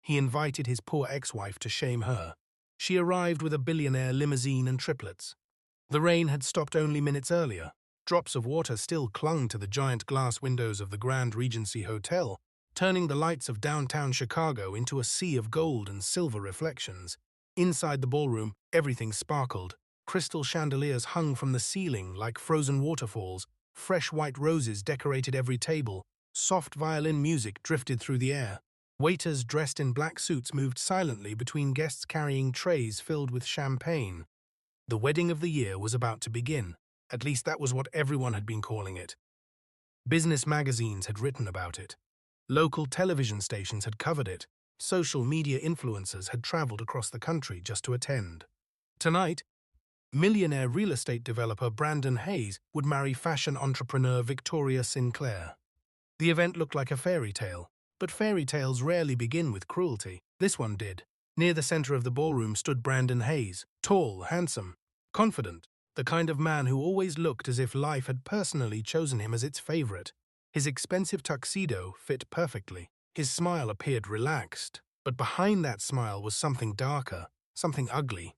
He invited his poor ex-wife to shame her. She arrived with a billionaire limousine and triplets. The rain had stopped only minutes earlier. Drops of water still clung to the giant glass windows of the Grand Regency Hotel, turning the lights of downtown Chicago into a sea of gold and silver reflections. Inside the ballroom, everything sparkled. Crystal chandeliers hung from the ceiling like frozen waterfalls. Fresh white roses decorated every table. Soft violin music drifted through the air. Waiters dressed in black suits moved silently between guests carrying trays filled with champagne. The wedding of the year was about to begin. At least that was what everyone had been calling it. Business magazines had written about it. Local television stations had covered it. Social media influencers had traveled across the country just to attend. Tonight, millionaire real estate developer Brandon Hayes would marry fashion entrepreneur Victoria Sinclair. The event looked like a fairy tale, but fairy tales rarely begin with cruelty. This one did. Near the center of the ballroom stood Brandon Hayes, tall, handsome, confident, the kind of man who always looked as if life had personally chosen him as its favorite. His expensive tuxedo fit perfectly. His smile appeared relaxed, but behind that smile was something darker, something ugly.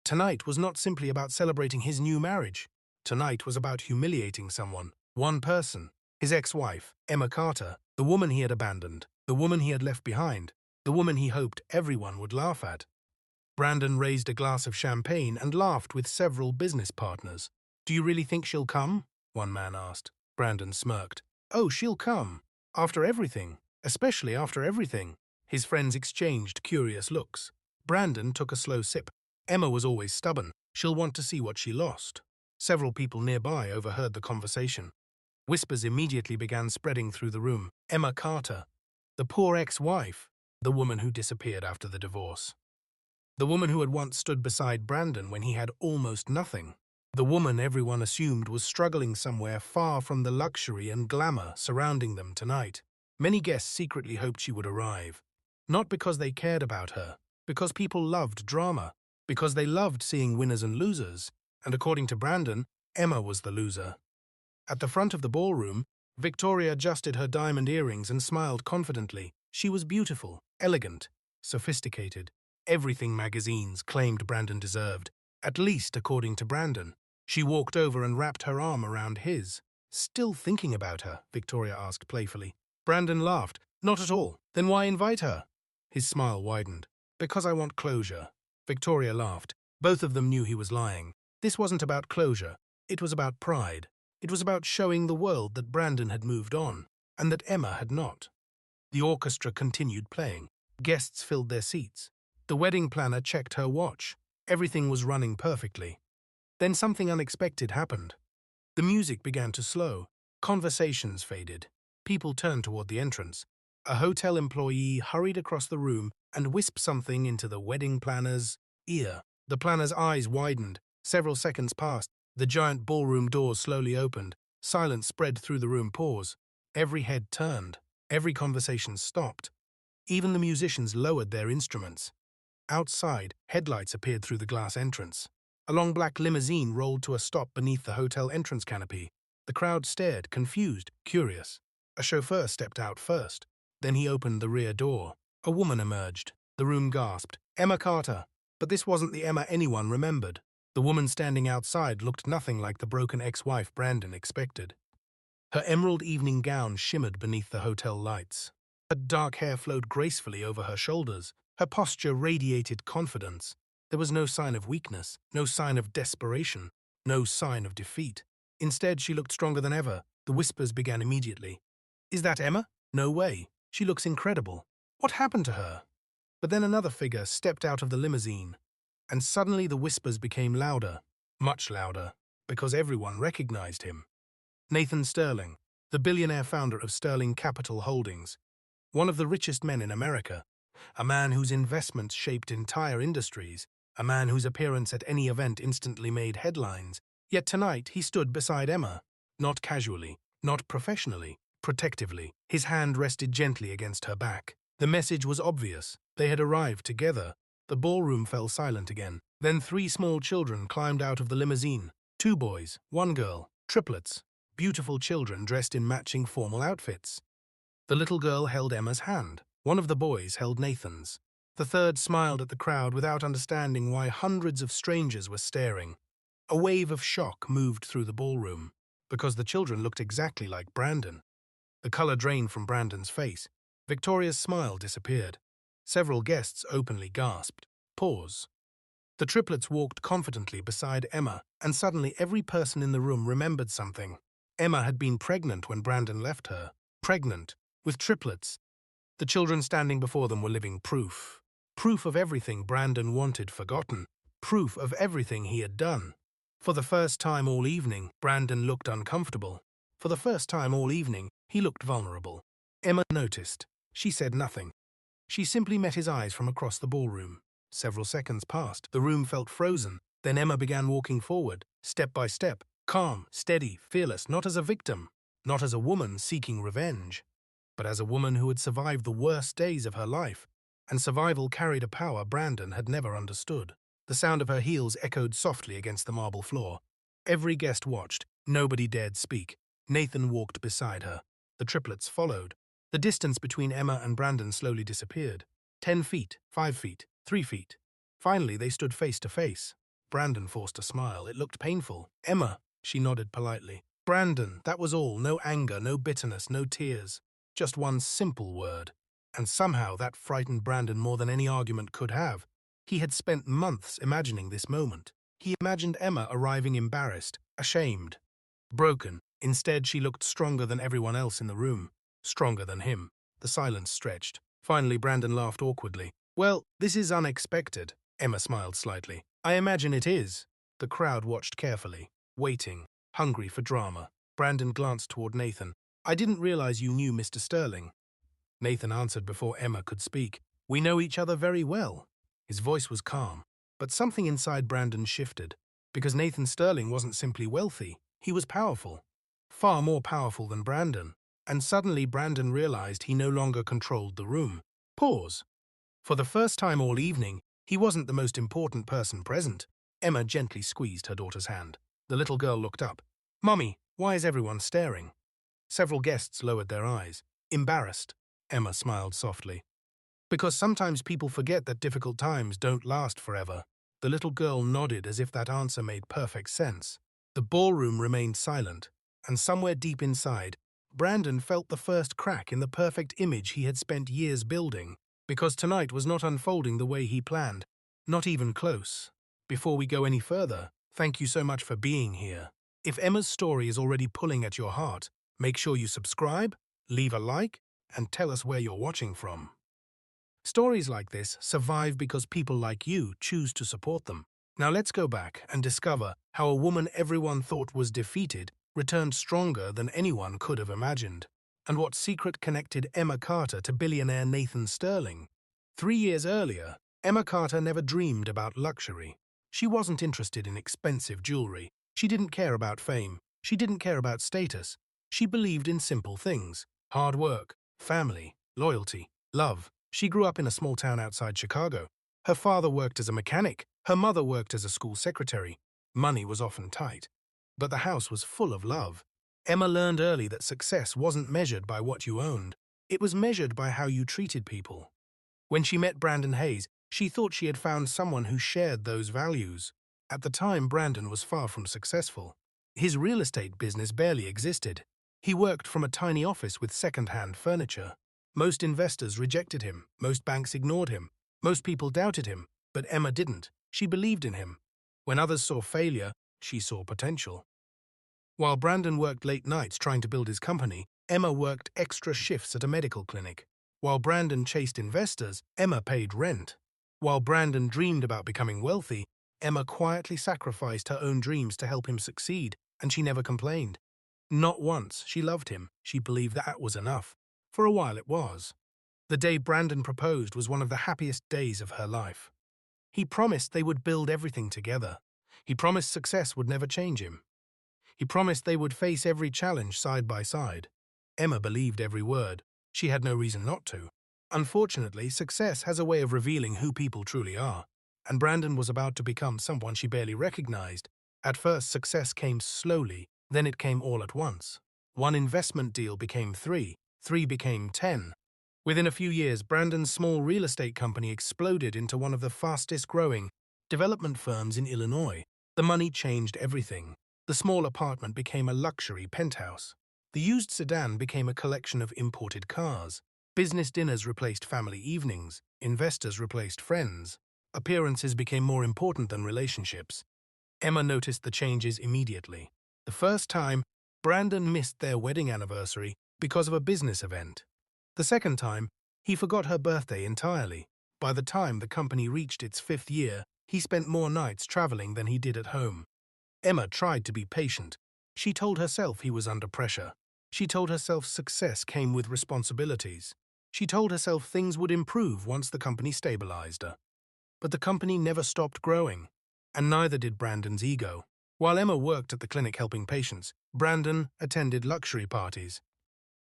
Tonight was not simply about celebrating his new marriage. Tonight was about humiliating someone, one person, his ex-wife, Emma Carter, the woman he had abandoned, the woman he had left behind, the woman he hoped everyone would laugh at. Brandon raised a glass of champagne and laughed with several business partners. "Do you really think she'll come?" one man asked. Brandon smirked. "Oh, she'll come. After everything. Especially after everything." His friends exchanged curious looks. Brandon took a slow sip. "Emma was always stubborn. She'll want to see what she lost." Several people nearby overheard the conversation. Whispers immediately began spreading through the room. Emma Carter. The poor ex-wife. The woman who disappeared after the divorce. The woman who had once stood beside Brandon when he had almost nothing. The woman everyone assumed was struggling somewhere far from the luxury and glamour surrounding them tonight. Many guests secretly hoped she would arrive. Not because they cared about her, because people loved drama, because they loved seeing winners and losers, and according to Brandon, Emma was the loser. At the front of the ballroom, Victoria adjusted her diamond earrings and smiled confidently. She was beautiful, elegant, sophisticated. Everything magazines claimed Brandon deserved, at least according to Brandon. She walked over and wrapped her arm around his. "Still thinking about her?" Victoria asked playfully. Brandon laughed. "Not at all. Then why invite her?" His smile widened. "Because I want closure." Victoria laughed. Both of them knew he was lying. This wasn't about closure. It was about pride. It was about showing the world that Brandon had moved on, and that Emma had not. The orchestra continued playing. Guests filled their seats. The wedding planner checked her watch. Everything was running perfectly. Then something unexpected happened. The music began to slow. Conversations faded. People turned toward the entrance. A hotel employee hurried across the room and whispered something into the wedding planner's ear. The planner's eyes widened. Several seconds passed. The giant ballroom doors slowly opened. Silence spread through the room. Pause. Every head turned. Every conversation stopped. Even the musicians lowered their instruments. Outside, headlights appeared through the glass entrance. A long black limousine rolled to a stop beneath the hotel entrance canopy. The crowd stared, confused, curious. A chauffeur stepped out first. Then he opened the rear door. A woman emerged. The room gasped. Emma Carter. But this wasn't the Emma anyone remembered. The woman standing outside looked nothing like the broken ex-wife Brandon expected. Her emerald evening gown shimmered beneath the hotel lights. Her dark hair flowed gracefully over her shoulders. Her posture radiated confidence. There was no sign of weakness, no sign of desperation, no sign of defeat. Instead, she looked stronger than ever. The whispers began immediately. "Is that Emma? No way. She looks incredible. What happened to her?" But then another figure stepped out of the limousine, and suddenly the whispers became louder, much louder, because everyone recognized him. Nathan Sterling, the billionaire founder of Sterling Capital Holdings, one of the richest men in America, a man whose investments shaped entire industries, a man whose appearance at any event instantly made headlines. Yet tonight he stood beside Emma, not casually, not professionally, protectively. His hand rested gently against her back. The message was obvious. They had arrived together. The ballroom fell silent again. Then 3 small children climbed out of the limousine. 2 boys, 1 girl, triplets, beautiful children dressed in matching formal outfits. The little girl held Emma's hand. One of the boys held Nathan's. The third smiled at the crowd without understanding why hundreds of strangers were staring. A wave of shock moved through the ballroom, because the children looked exactly like Brandon. The color drained from Brandon's face. Victoria's smile disappeared. Several guests openly gasped. Pause. The triplets walked confidently beside Emma, and suddenly every person in the room remembered something. Emma had been pregnant when Brandon left her. Pregnant, with triplets. The children standing before them were living proof. Proof of everything Brandon wanted forgotten. Proof of everything he had done. For the first time all evening, Brandon looked uncomfortable. For the first time all evening, he looked vulnerable. Emma noticed. She said nothing. She simply met his eyes from across the ballroom. Several seconds passed. The room felt frozen. Then Emma began walking forward, step by step, calm, steady, fearless, not as a victim, not as a woman seeking revenge, but as a woman who had survived the worst days of her life, and survival carried a power Brandon had never understood. The sound of her heels echoed softly against the marble floor. Every guest watched. Nobody dared speak. Nathan walked beside her. The triplets followed. The distance between Emma and Brandon slowly disappeared. 10 feet, 5 feet, 3 feet. Finally, they stood face to face. Brandon forced a smile. It looked painful. Emma, she nodded politely. Brandon, that was all. No anger, no bitterness, no tears. Just one simple word. And somehow that frightened Brandon more than any argument could have. He had spent months imagining this moment. He imagined Emma arriving embarrassed, ashamed, broken. Instead, she looked stronger than everyone else in the room. Stronger than him. The silence stretched. Finally, Brandon laughed awkwardly. Well, this is unexpected. Emma smiled slightly. I imagine it is. The crowd watched carefully, waiting, hungry for drama. Brandon glanced toward Nathan. I didn't realize you knew Mr. Sterling. Nathan answered before Emma could speak. We know each other very well. His voice was calm, but something inside Brandon shifted, because Nathan Sterling wasn't simply wealthy. He was powerful. Far more powerful than Brandon. And suddenly Brandon realized he no longer controlled the room. Pause. For the first time all evening, he wasn't the most important person present. Emma gently squeezed her daughter's hand. The little girl looked up. Mummy, why is everyone staring? Several guests lowered their eyes. Embarrassed. Emma smiled softly. Because sometimes people forget that difficult times don't last forever. The little girl nodded as if that answer made perfect sense. The ballroom remained silent, and somewhere deep inside, Brandon felt the first crack in the perfect image he had spent years building, because tonight was not unfolding the way he planned, not even close. Before we go any further, thank you so much for being here. If Emma's story is already pulling at your heart, make sure you subscribe, leave a like, and tell us where you're watching from. Stories like this survive because people like you choose to support them. Now let's go back and discover how a woman everyone thought was defeated returned stronger than anyone could have imagined, and what secret connected Emma Carter to billionaire Nathan Sterling. 3 years earlier, Emma Carter never dreamed about luxury. She wasn't interested in expensive jewelry. She didn't care about fame. She didn't care about status. She believed in simple things: hard work, family, loyalty, love. She grew up in a small town outside Chicago. Her father worked as a mechanic. Her mother worked as a school secretary. Money was often tight, but the house was full of love. Emma learned early that success wasn't measured by what you owned. It was measured by how you treated people. When she met Brandon Hayes, she thought she had found someone who shared those values. At the time, Brandon was far from successful. His real estate business barely existed. He worked from a tiny office with second-hand furniture. Most investors rejected him. Most banks ignored him. Most people doubted him. But Emma didn't. She believed in him. When others saw failure, she saw potential. While Brandon worked late nights trying to build his company, Emma worked extra shifts at a medical clinic. While Brandon chased investors, Emma paid rent. While Brandon dreamed about becoming wealthy, Emma quietly sacrificed her own dreams to help him succeed, and she never complained. Not once. She loved him. She believed that was enough. For a while it was. The day Brandon proposed was one of the happiest days of her life. He promised they would build everything together. He promised success would never change him. He promised they would face every challenge side by side. Emma believed every word. She had no reason not to. Unfortunately, success has a way of revealing who people truly are, and Brandon was about to become someone she barely recognized. At first, success came slowly, then it came all at once. One investment deal became three became 10. Within a few years, Brandon's small real estate company exploded into one of the fastest-growing development firms in Illinois. The money changed everything. The small apartment became a luxury penthouse. The used sedan became a collection of imported cars. Business dinners replaced family evenings. Investors replaced friends. Appearances became more important than relationships. Emma noticed the changes immediately. The first time, Brandon missed their wedding anniversary because of a business event. The second time, he forgot her birthday entirely. By the time the company reached its 5th year, he spent more nights traveling than he did at home. Emma tried to be patient. She told herself he was under pressure. She told herself success came with responsibilities. She told herself things would improve once the company stabilized her. But the company never stopped growing, and neither did Brandon's ego. While Emma worked at the clinic helping patients, Brandon attended luxury parties.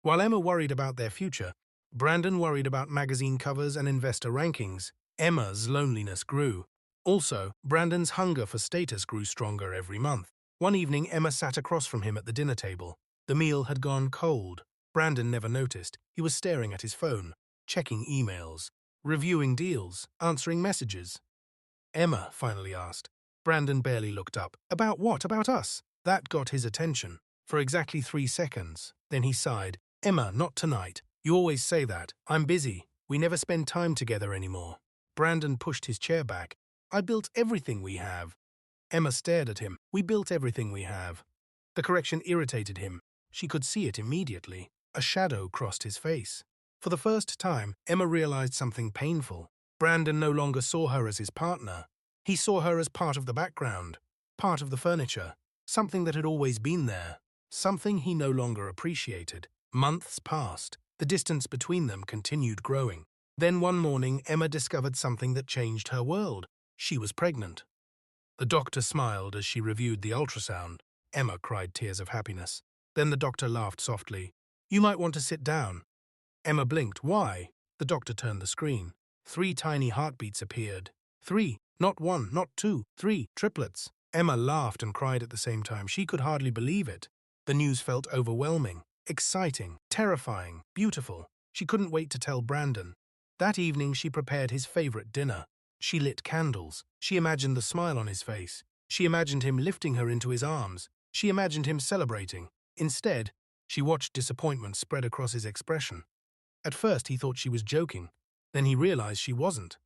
While Emma worried about their future, Brandon worried about magazine covers and investor rankings. Emma's loneliness grew. Also, Brandon's hunger for status grew stronger every month. One evening, Emma sat across from him at the dinner table. The meal had gone cold. Brandon never noticed. He was staring at his phone, checking emails, reviewing deals, answering messages. Emma finally asked. Brandon barely looked up. About what? About us? That got his attention. For exactly 3 seconds. Then he sighed. Emma, not tonight. You always say that. I'm busy. We never spend time together anymore. Brandon pushed his chair back. I built everything we have. Emma stared at him. We built everything we have. The correction irritated him. She could see it immediately. A shadow crossed his face. For the first time, Emma realized something painful. Brandon no longer saw her as his partner. He saw her as part of the background, part of the furniture, something that had always been there, something he no longer appreciated. Months passed. The distance between them continued growing. Then one morning, Emma discovered something that changed her world. She was pregnant. The doctor smiled as she reviewed the ultrasound. Emma cried tears of happiness. Then the doctor laughed softly. You might want to sit down. Emma blinked. Why? The doctor turned the screen. 3 tiny heartbeats appeared. 3, not 1, not 2, 3, triplets. Emma laughed and cried at the same time. She could hardly believe it. The news felt overwhelming, exciting, terrifying, beautiful. She couldn't wait to tell Brandon. That evening she prepared his favorite dinner. She lit candles. She imagined the smile on his face. She imagined him lifting her into his arms. She imagined him celebrating. Instead, she watched disappointment spread across his expression. At first he thought she was joking. Then he realized she wasn't.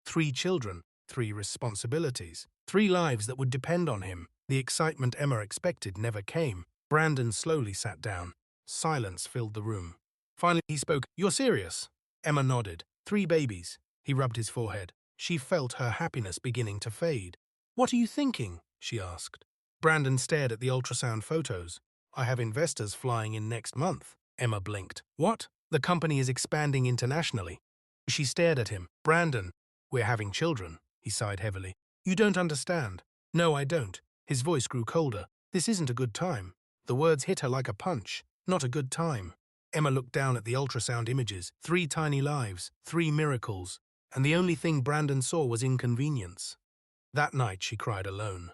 3 children, 3 responsibilities, 3 lives that would depend on him. The excitement Emma expected never came. Brandon slowly sat down. Silence filled the room. Finally he spoke. You're serious? Emma nodded. 3 babies. He rubbed his forehead. She felt her happiness beginning to fade. What are you thinking? She asked. Brandon stared at the ultrasound photos. I have investors flying in next month. Emma blinked. What? The company is expanding internationally. She stared at him. Brandon, we're having children. He sighed heavily. You don't understand. No, I don't. His voice grew colder. This isn't a good time. The words hit her like a punch. Not a good time. Emma looked down at the ultrasound images. 3 tiny lives, 3 miracles. And the only thing Brandon saw was inconvenience. That night she cried alone.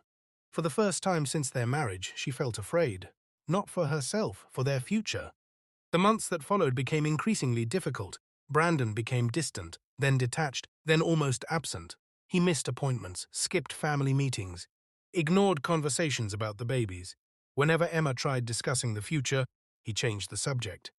For the first time since their marriage, she felt afraid. Not for herself, for their future. The months that followed became increasingly difficult. Brandon became distant, then detached, then almost absent. He missed appointments, skipped family meetings, ignored conversations about the babies. Whenever Emma tried discussing the future, he changed the subject.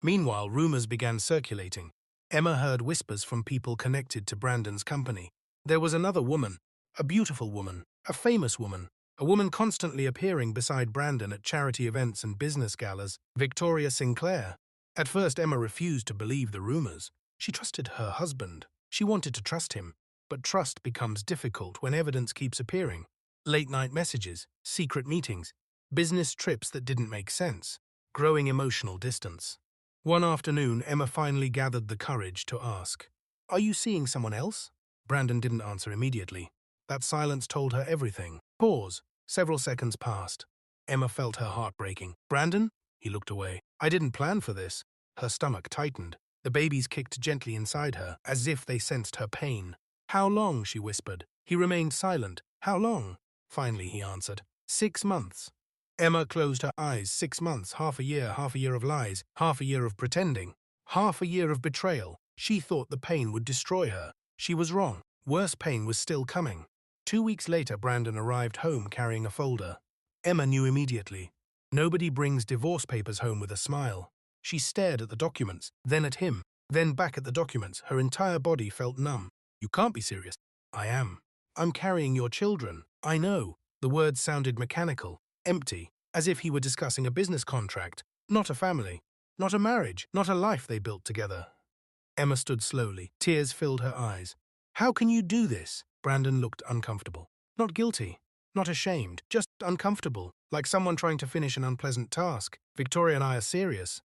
Meanwhile, rumors began circulating. Emma heard whispers from people connected to Brandon's company. There was another woman, a beautiful woman, a famous woman, a woman constantly appearing beside Brandon at charity events and business galas, Victoria Sinclair. At first, Emma refused to believe the rumors. She trusted her husband. She wanted to trust him. But trust becomes difficult when evidence keeps appearing. Late-night messages, secret meetings, business trips that didn't make sense, growing emotional distance. One afternoon, Emma finally gathered the courage to ask, Are you seeing someone else? Brandon didn't answer immediately. That silence told her everything. Pause. Several seconds passed. Emma felt her heart breaking. Brandon? He looked away. I didn't plan for this. Her stomach tightened. The babies kicked gently inside her, as if they sensed her pain. How long? She whispered. He remained silent. How long? Finally he answered. 6 months. Emma closed her eyes. 6 months, half a year of lies, half a year of pretending, Half a year of betrayal. She thought the pain would destroy her. She was wrong. Worse pain was still coming. 2 weeks later, Brandon arrived home carrying a folder. Emma knew immediately. Nobody brings divorce papers home with a smile. She stared at the documents, then at him, then back at the documents. Her entire body felt numb. "You can't be serious." "I am. I'm carrying your children." "I know." The words sounded mechanical, empty, as if he were discussing a business contract, not a family, not a marriage, not a life they built together. Emma stood slowly. Tears filled her eyes. "How can you do this?" Brandon looked uncomfortable. Not guilty, not ashamed, just uncomfortable, like someone trying to finish an unpleasant task. "Victoria and I are serious."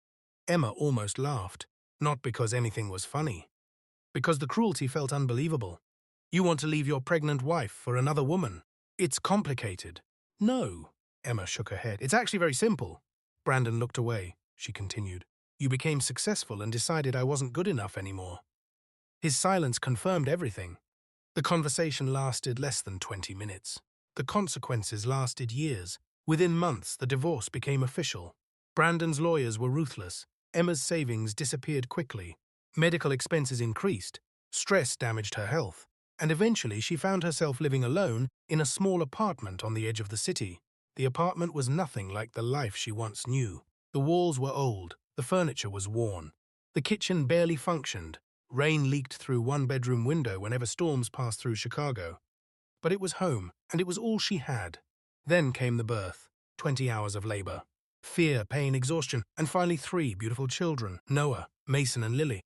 Emma almost laughed, not because anything was funny, because the cruelty felt unbelievable. "You want to leave your pregnant wife for another woman? It's complicated." "No." Emma shook her head. "It's actually very simple." Brandon looked away. She continued. "You became successful and decided I wasn't good enough anymore." His silence confirmed everything. The conversation lasted less than 20 minutes. The consequences lasted years. Within months, the divorce became official. Brandon's lawyers were ruthless. Emma's savings disappeared quickly. Medical expenses increased. Stress damaged her health. And eventually, she found herself living alone in a small apartment on the edge of the city. The apartment was nothing like the life she once knew. The walls were old. The furniture was worn. The kitchen barely functioned. Rain leaked through one-bedroom window whenever storms passed through Chicago. But it was home, and it was all she had. Then came the birth, 20 hours of labor. Fear, pain, exhaustion, and finally 3 beautiful children, Noah, Mason, and Lily.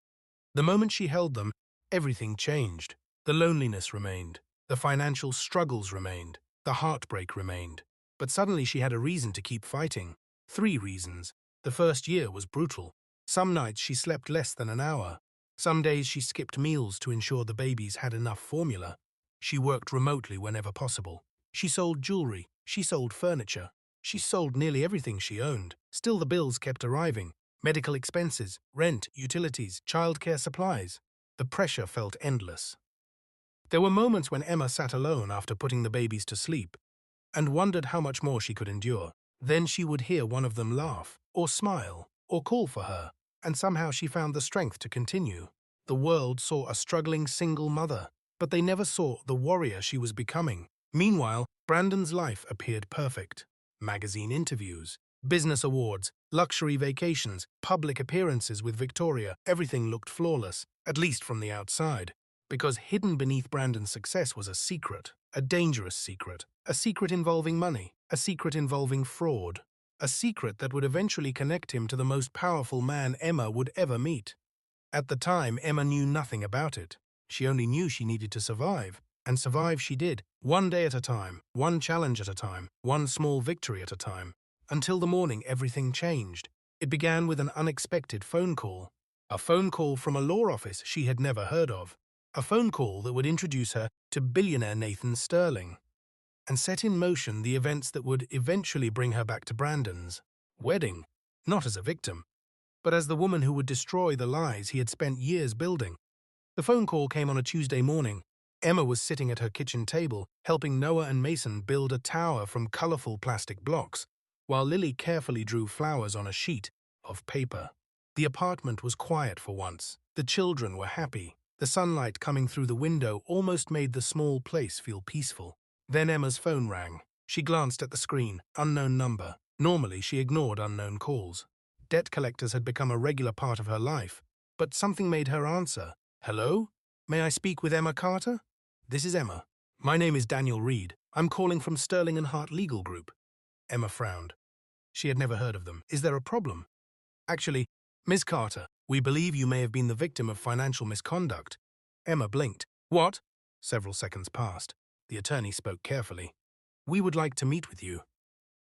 The moment she held them, everything changed. The loneliness remained. The financial struggles remained. The heartbreak remained. But suddenly she had a reason to keep fighting. 3 reasons. The first year was brutal. Some nights she slept less than an hour. Some days she skipped meals to ensure the babies had enough formula. She worked remotely whenever possible. She sold jewelry. She sold furniture. She sold nearly everything she owned. Still the bills kept arriving. Medical expenses, rent, utilities, childcare supplies. The pressure felt endless. There were moments when Emma sat alone after putting the babies to sleep and wondered how much more she could endure. Then she would hear one of them laugh, or smile, or call for her, and somehow she found the strength to continue. The world saw a struggling single mother, but they never saw the warrior she was becoming. Meanwhile, Brandon's life appeared perfect. Magazine interviews, business awards, luxury vacations, public appearances with Victoria, everything looked flawless, at least from the outside. Because hidden beneath Brandon's success was a secret, a dangerous secret, a secret involving money, a secret involving fraud, a secret that would eventually connect him to the most powerful man Emma would ever meet. At the time, Emma knew nothing about it. She only knew she needed to survive, and survive she did, one day at a time, one challenge at a time, one small victory at a time. Until the morning, everything changed. It began with an unexpected phone call. A phone call from a law office she had never heard of. A phone call that would introduce her to billionaire Nathan Sterling and set in motion the events that would eventually bring her back to Brandon's wedding, not as a victim, but as the woman who would destroy the lies he had spent years building. The phone call came on a Tuesday morning. Emma was sitting at her kitchen table, helping Noah and Mason build a tower from colorful plastic blocks, while Lily carefully drew flowers on a sheet of paper. The apartment was quiet for once. The children were happy. The sunlight coming through the window almost made the small place feel peaceful. Then Emma's phone rang. She glanced at the screen. Unknown number. Normally, she ignored unknown calls. Debt collectors had become a regular part of her life, but something made her answer. "Hello? May I speak with Emma Carter?" "This is Emma. My name is Daniel Reed. I'm calling from Sterling and Hart Legal Group." Emma frowned. She had never heard of them. "Is there a problem?" "Actually, Ms. Carter, we believe you may have been the victim of financial misconduct." Emma blinked. "What?" Several seconds passed. The attorney spoke carefully. "We would like to meet with you."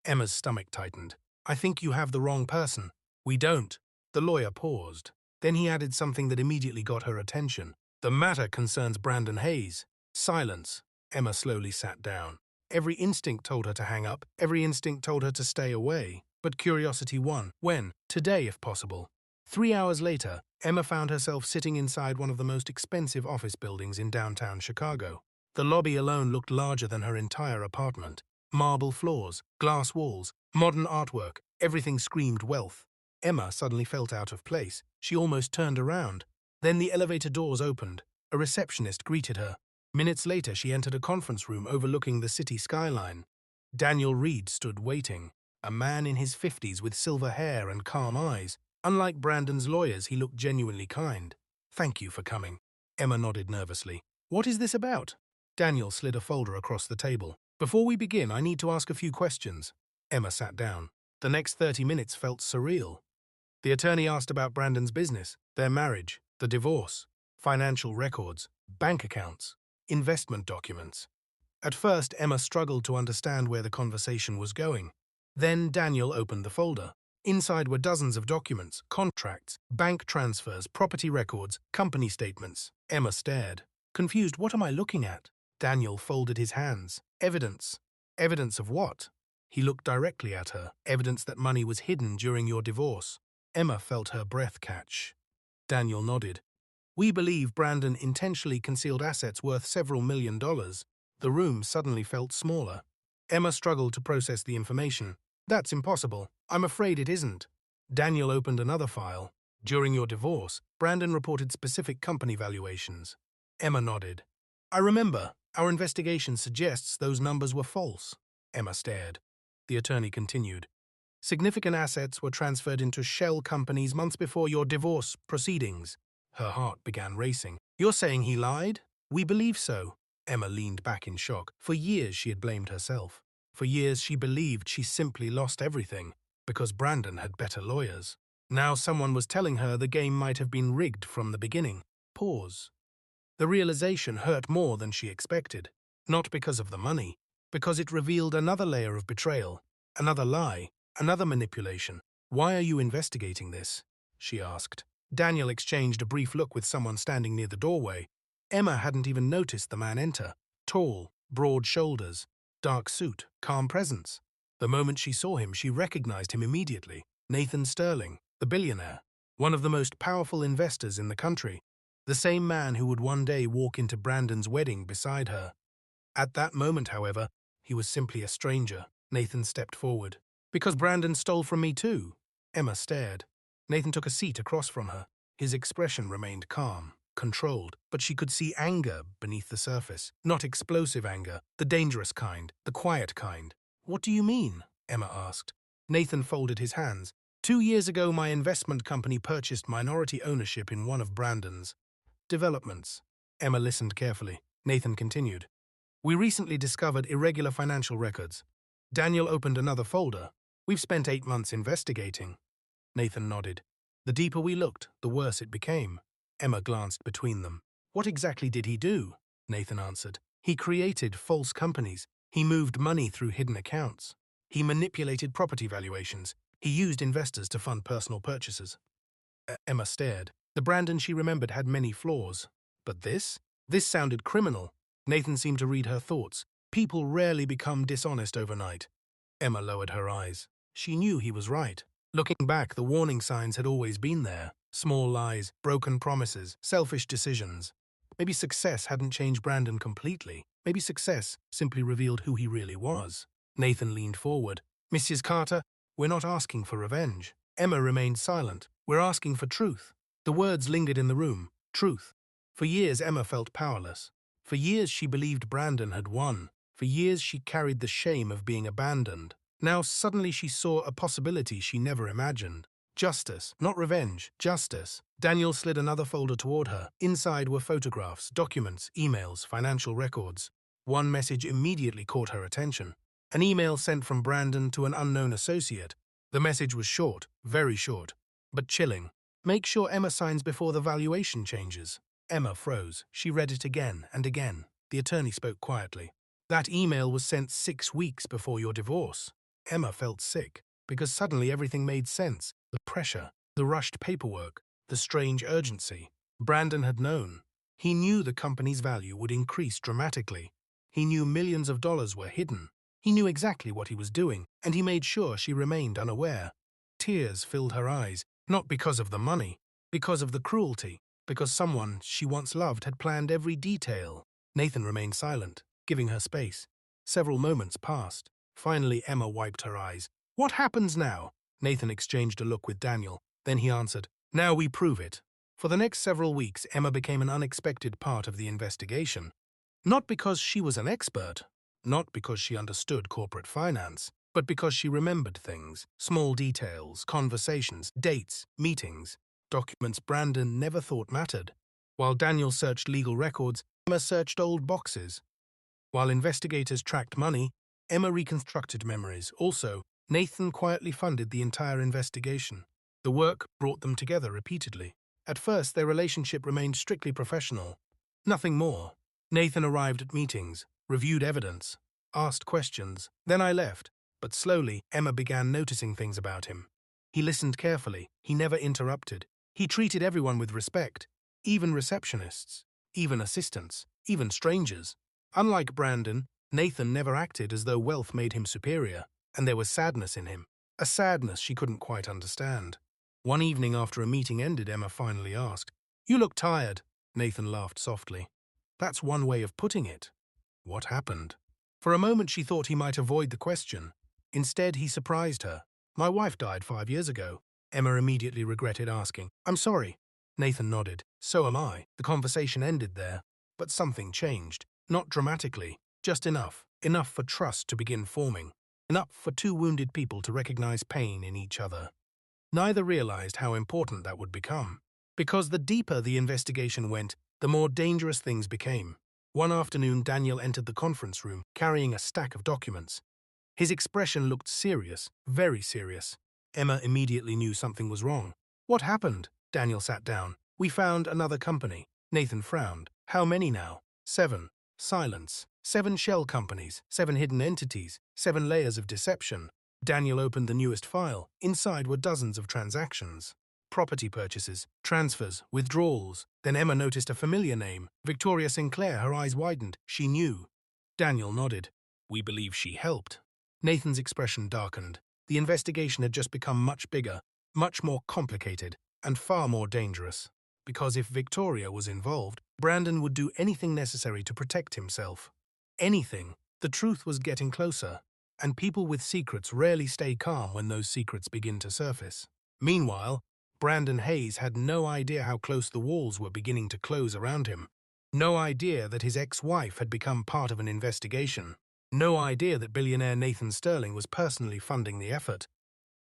Emma's stomach tightened. "I think you have the wrong person." "We don't." The lawyer paused. Then he added something that immediately got her attention. "The matter concerns Brandon Hayes." Silence. Emma slowly sat down. Every instinct told her to hang up. Every instinct told her to stay away. But curiosity won. When? Today, if possible. 3 hours later, Emma found herself sitting inside one of the most expensive office buildings in downtown Chicago. The lobby alone looked larger than her entire apartment. Marble floors, glass walls, modern artwork, everything screamed wealth. Emma suddenly felt out of place. She almost turned around. Then the elevator doors opened. A receptionist greeted her. Minutes later, she entered a conference room overlooking the city skyline. Daniel Reed stood waiting, a man in his 50s with silver hair and calm eyes. Unlike Brandon's lawyers, he looked genuinely kind. "Thank you for coming." Emma nodded nervously. "What is this about?" Daniel slid a folder across the table. "Before we begin, I need to ask a few questions." Emma sat down. The next 30 minutes felt surreal. The attorney asked about Brandon's business, their marriage, the divorce, financial records, bank accounts, investment documents. At first, Emma struggled to understand where the conversation was going. Then Daniel opened the folder. Inside were dozens of documents, contracts, bank transfers, property records, company statements. Emma stared. Confused, what am I looking at? Daniel folded his hands. Evidence. Evidence of what? He looked directly at her. Evidence that money was hidden during your divorce. Emma felt her breath catch. Daniel nodded. "We believe Brandon intentionally concealed assets worth several $1,000,000. The room suddenly felt smaller. Emma struggled to process the information. "That's impossible. I'm afraid it isn't." Daniel opened another file. "During your divorce, Brandon reported specific company valuations." Emma nodded. "I remember. Our investigation suggests those numbers were false." Emma stared. The attorney continued. "Significant assets were transferred into shell companies months before your divorce proceedings." Her heart began racing. "You're saying he lied?" "We believe so." Emma leaned back in shock. For years she had blamed herself. For years she believed she simply lost everything because Brandon had better lawyers. Now someone was telling her the game might have been rigged from the beginning. Pause. The realization hurt more than she expected. Not because of the money, because it revealed another layer of betrayal, another lie, another manipulation. "Why are you investigating this?" she asked. Daniel exchanged a brief look with someone standing near the doorway. Emma hadn't even noticed the man enter. Tall, broad shoulders, dark suit, calm presence. The moment she saw him, she recognized him immediately. Nathan Sterling, the billionaire, one of the most powerful investors in the country. The same man who would one day walk into Brandon's wedding beside her. At that moment, however, he was simply a stranger. Nathan stepped forward. "Because Brandon stole from me too." Emma stared. Nathan took a seat across from her. His expression remained calm, controlled, but she could see anger beneath the surface. Not explosive anger, the dangerous kind, the quiet kind. "What do you mean?" Emma asked. Nathan folded his hands. 2 years ago, my investment company purchased minority ownership in one of Brandon's developments." Emma listened carefully. Nathan continued. "We recently discovered irregular financial records." Daniel opened another folder. "We've spent 8 months investigating." Nathan nodded. "The deeper we looked, the worse it became." Emma glanced between them. "What exactly did he do?" Nathan answered. "He created false companies. He moved money through hidden accounts. He manipulated property valuations. He used investors to fund personal purchases." Emma stared. The Brandon she remembered had many flaws. But this? This sounded criminal. Nathan seemed to read her thoughts. People rarely become dishonest overnight. Emma lowered her eyes. She knew he was right. Looking back, the warning signs had always been there. Small lies, broken promises, selfish decisions. Maybe success hadn't changed Brandon completely. Maybe success simply revealed who he really was. Nathan leaned forward. "Mrs. Carter, we're not asking for revenge." Emma remained silent. "We're asking for truth." The words lingered in the room. Truth. For years, Emma felt powerless. For years, she believed Brandon had won. For years, she carried the shame of being abandoned. Now, suddenly, she saw a possibility she never imagined. Justice, not revenge, justice. Daniel slid another folder toward her. Inside were photographs, documents, emails, financial records. One message immediately caught her attention. An email sent from Brandon to an unknown associate. The message was short, very short, but chilling. "Make sure Emma signs before the valuation changes." Emma froze. She read it again and again. The attorney spoke quietly. "That email was sent 6 weeks before your divorce." Emma felt sick, because suddenly everything made sense. The pressure, the rushed paperwork, the strange urgency. Brandon had known. He knew the company's value would increase dramatically. He knew millions of dollars were hidden. He knew exactly what he was doing, and he made sure she remained unaware. Tears filled her eyes, not because of the money, because of the cruelty, because someone she once loved had planned every detail. Nathan remained silent, giving her space. Several moments passed. Finally, Emma wiped her eyes. "What happens now?" Nathan exchanged a look with Daniel. Then he answered, "Now we prove it." For the next several weeks, Emma became an unexpected part of the investigation. Not because she was an expert, not because she understood corporate finance, but because she remembered things, small details, conversations, dates, meetings, documents Brandon never thought mattered. While Daniel searched legal records, Emma searched old boxes. While investigators tracked money, Emma reconstructed memories. Also, Nathan quietly funded the entire investigation. The work brought them together repeatedly. At first, their relationship remained strictly professional. Nothing more. Nathan arrived at meetings, reviewed evidence, asked questions. Then I left, but slowly Emma began noticing things about him. He listened carefully. He never interrupted. He treated everyone with respect, even receptionists, even assistants, even strangers. Unlike Brandon, Nathan never acted as though wealth made him superior, and there was sadness in him, a sadness she couldn't quite understand. One evening after a meeting ended, Emma finally asked, "You look tired." Nathan laughed softly. "That's one way of putting it." What happened? For a moment she thought he might avoid the question. Instead, he surprised her. "My wife died 5 years ago." Emma immediately regretted asking, "I'm sorry." Nathan nodded. "So am I." The conversation ended there. But something changed. Not dramatically, just enough. Enough for trust to begin forming. Enough for two wounded people to recognize pain in each other. Neither realized how important that would become. Because the deeper the investigation went, the more dangerous things became. One afternoon, Daniel entered the conference room, carrying a stack of documents. His expression looked serious, very serious. Emma immediately knew something was wrong. "What happened?" Daniel sat down. "We found another company." Nathan frowned. "How many now?" "7. Silence. 7 shell companies, 7 hidden entities, 7 layers of deception." Daniel opened the newest file. Inside were dozens of transactions. Property purchases, transfers, withdrawals. Then Emma noticed a familiar name. Victoria Sinclair. Her eyes widened. She knew. Daniel nodded. "We believe she helped." Nathan's expression darkened. The investigation had just become much bigger, much more complicated, and far more dangerous. Because if Victoria was involved, Brandon would do anything necessary to protect himself. Anything. The truth was getting closer, and people with secrets rarely stay calm when those secrets begin to surface. Meanwhile, Brandon Hayes had no idea how close the walls were beginning to close around him. No idea that his ex-wife had become part of an investigation. No idea that billionaire Nathan Sterling was personally funding the effort.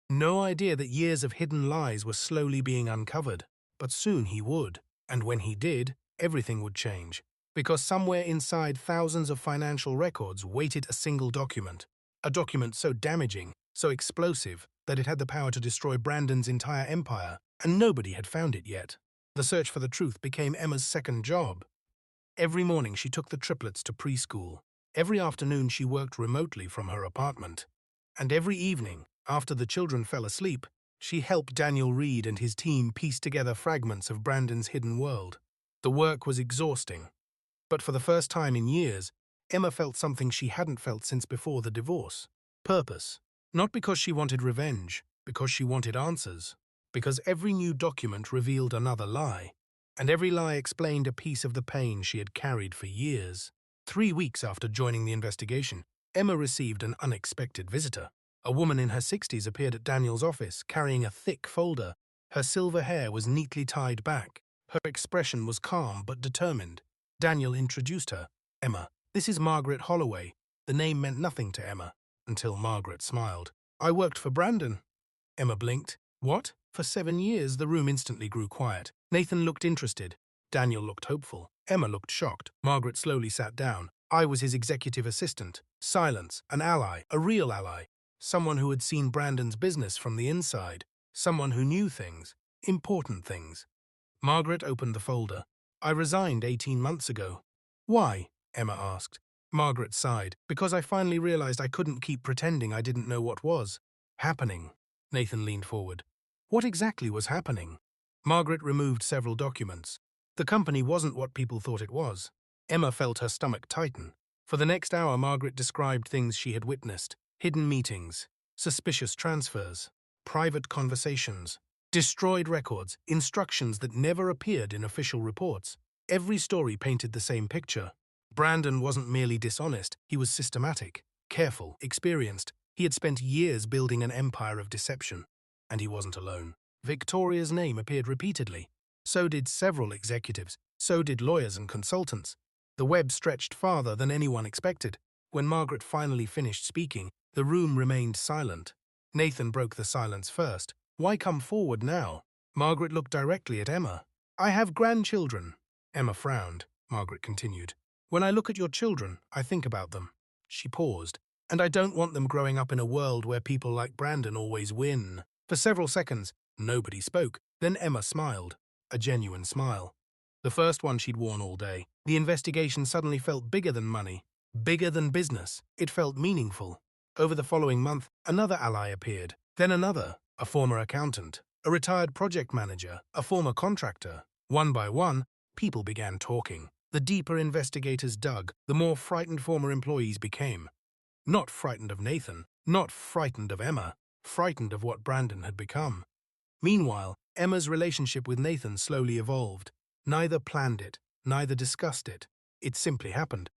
No idea that years of hidden lies were slowly being uncovered. But soon he would. And when he did, everything would change. Because somewhere inside thousands of financial records waited a single document. A document so damaging, so explosive, that it had the power to destroy Brandon's entire empire, and nobody had found it yet. The search for the truth became Emma's second job. Every morning she took the triplets to preschool. Every afternoon she worked remotely from her apartment. And every evening, after the children fell asleep, she helped Daniel Reed and his team piece together fragments of Brandon's hidden world. The work was exhausting. But for the first time in years, Emma felt something she hadn't felt since before the divorce. Purpose. Not because she wanted revenge, because she wanted answers. Because every new document revealed another lie, and every lie explained a piece of the pain she had carried for years. 3 weeks after joining the investigation, Emma received an unexpected visitor. A woman in her 60s appeared at Daniel's office, carrying a thick folder. Her silver hair was neatly tied back. Her expression was calm but determined. Daniel introduced her. "Emma, this is Margaret Holloway." The name meant nothing to Emma, until Margaret smiled. "I worked for Brandon." Emma blinked. "What?" For 7 years, the room instantly grew quiet. Nathan looked interested. Daniel looked hopeful. Emma looked shocked. Margaret slowly sat down. "I was his executive assistant." Silence. An ally. A real ally. Someone who had seen Brandon's business from the inside. Someone who knew things. Important things. Margaret opened the folder. "I resigned 18 months ago." "Why?" Emma asked. Margaret sighed. "Because I finally realized I couldn't keep pretending I didn't know what was happening." Nathan leaned forward. "What exactly was happening?" Margaret removed several documents. The company wasn't what people thought it was. Emma felt her stomach tighten. For the next hour, Margaret described things she had witnessed. Hidden meetings, suspicious transfers, private conversations, destroyed records, instructions that never appeared in official reports. Every story painted the same picture. Brandon wasn't merely dishonest, he was systematic, careful, experienced. He had spent years building an empire of deception. And he wasn't alone. Victoria's name appeared repeatedly. So did several executives. So did lawyers and consultants. The web stretched farther than anyone expected. When Margaret finally finished speaking, the room remained silent. Nathan broke the silence first. Why come forward now? Margaret looked directly at Emma. I have grandchildren. Emma frowned. Margaret continued. When I look at your children, I think about them. She paused. And I don't want them growing up in a world where people like Brandon always win. For several seconds, nobody spoke. Then Emma smiled. A genuine smile. The first one she'd worn all day. The investigation suddenly felt bigger than money. Bigger than business. It felt meaningful. Over the following month, another ally appeared. Then another. A former accountant. A retired project manager. A former contractor. One by one, people began talking. The deeper investigators dug, the more frightened former employees became. Not frightened of Nathan, not frightened of Emma, frightened of what Brandon had become. Meanwhile, Emma's relationship with Nathan slowly evolved. Neither planned it, neither discussed it. It simply happened.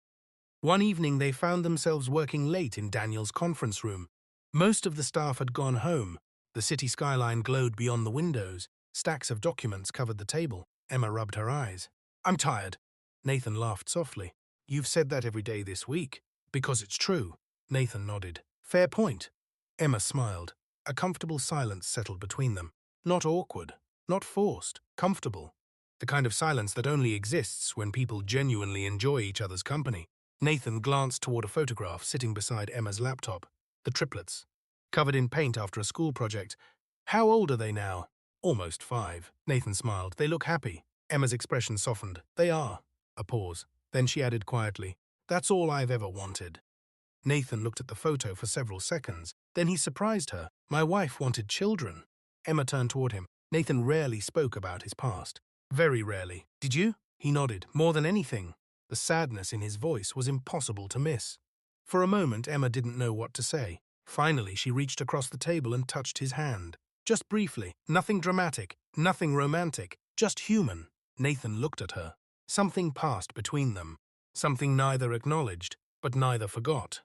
One evening they found themselves working late in Daniel's conference room. Most of the staff had gone home. The city skyline glowed beyond the windows. Stacks of documents covered the table. Emma rubbed her eyes. I'm tired. Nathan laughed softly. You've said that every day this week. Because it's true. Nathan nodded. Fair point. Emma smiled. A comfortable silence settled between them. Not awkward, not forced, comfortable. The kind of silence that only exists when people genuinely enjoy each other's company. Nathan glanced toward a photograph sitting beside Emma's laptop. The triplets. Covered in paint after a school project. How old are they now? Almost 5. Nathan smiled. They look happy. Emma's expression softened. They are. A pause. Then she added quietly, That's all I've ever wanted. Nathan looked at the photo for several seconds. Then he surprised her. My wife wanted children. Emma turned toward him. Nathan rarely spoke about his past. Very rarely. Did you? He nodded. More than anything. The sadness in his voice was impossible to miss. For a moment, Emma didn't know what to say. Finally, she reached across the table and touched his hand. Just briefly. Nothing dramatic. Nothing romantic. Just human. Nathan looked at her. Something passed between them. Something neither acknowledged, but neither forgot.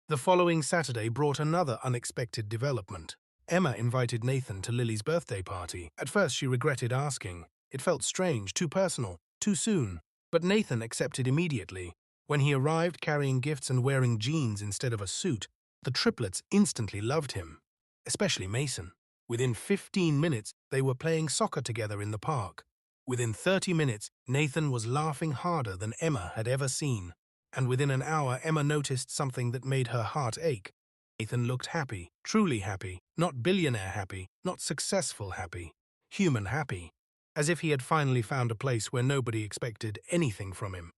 The following Saturday brought another unexpected development. Emma invited Nathan to Lily's birthday party. At first she regretted asking. It felt strange, too personal, too soon. But Nathan accepted immediately. When he arrived carrying gifts and wearing jeans instead of a suit, the triplets instantly loved him. Especially Mason. Within 15 minutes, they were playing soccer together in the park. Within 30 minutes, Nathan was laughing harder than Emma had ever seen. And within an hour, Emma noticed something that made her heart ache. Nathan looked happy, truly happy, not billionaire happy, not successful happy, human happy, as if he had finally found a place where nobody expected anything from him.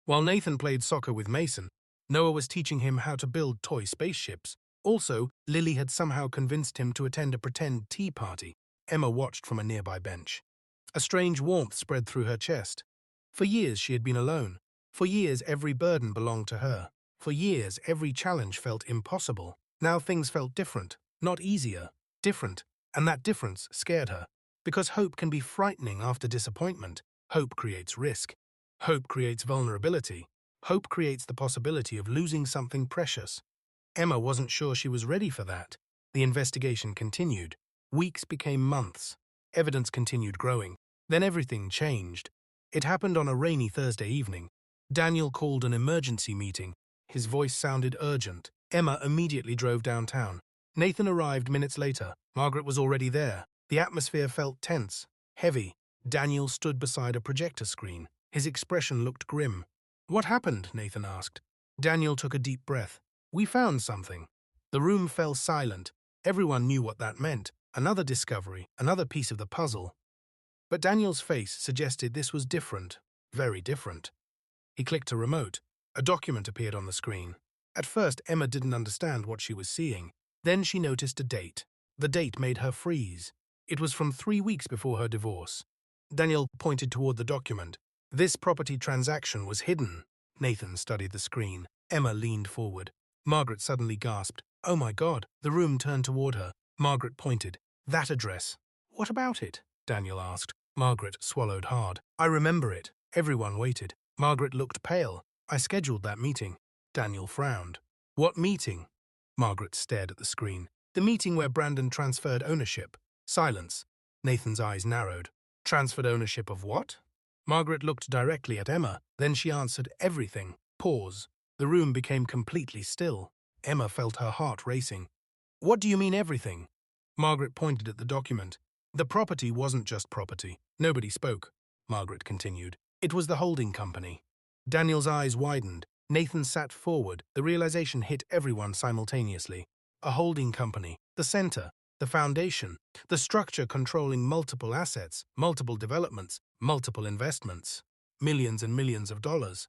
While Nathan played soccer with Mason, Noah was teaching him how to build toy spaceships. Also, Lily had somehow convinced him to attend a pretend tea party. Emma watched from a nearby bench. A strange warmth spread through her chest. For years she had been alone. For years every burden belonged to her. For years every challenge felt impossible. Now things felt different, not easier, different, and that difference scared her. Because hope can be frightening after disappointment. Hope creates risk. Hope creates vulnerability. Hope creates the possibility of losing something precious. Emma wasn't sure she was ready for that. The investigation continued. Weeks became months. Evidence continued growing. Then everything changed. It happened on a rainy Thursday evening. Daniel called an emergency meeting. His voice sounded urgent. Emma immediately drove downtown. Nathan arrived minutes later. Margaret was already there. The atmosphere felt tense, heavy. Daniel stood beside a projector screen. His expression looked grim. What happened? Nathan asked. Daniel took a deep breath. We found something. The room fell silent. Everyone knew what that meant. Another discovery, another piece of the puzzle. But Daniel's face suggested this was different, very different. He clicked a remote. A document appeared on the screen. At first, Emma didn't understand what she was seeing. Then she noticed a date. The date made her freeze. It was from 3 weeks before her divorce. Daniel pointed toward the document. This property transaction was hidden. Nathan studied the screen. Emma leaned forward. Margaret suddenly gasped. Oh my God! The room turned toward her. Margaret pointed. That address. What about it? Daniel asked. Margaret swallowed hard. I remember it. Everyone waited. Margaret looked pale. I scheduled that meeting. Daniel frowned. What meeting? Margaret stared at the screen. The meeting where Brandon transferred ownership. Silence. Nathan's eyes narrowed. Transferred ownership of what? Margaret looked directly at Emma, then she answered, everything. Pause. The room became completely still. Emma felt her heart racing. What do you mean everything? Margaret pointed at the document. The property wasn't just property. Nobody spoke. Margaret continued. It was the holding company. Daniel's eyes widened. Nathan sat forward. The realization hit everyone simultaneously. A holding company. The center. The foundation. The structure controlling multiple assets, multiple developments, multiple investments. Millions and millions of dollars.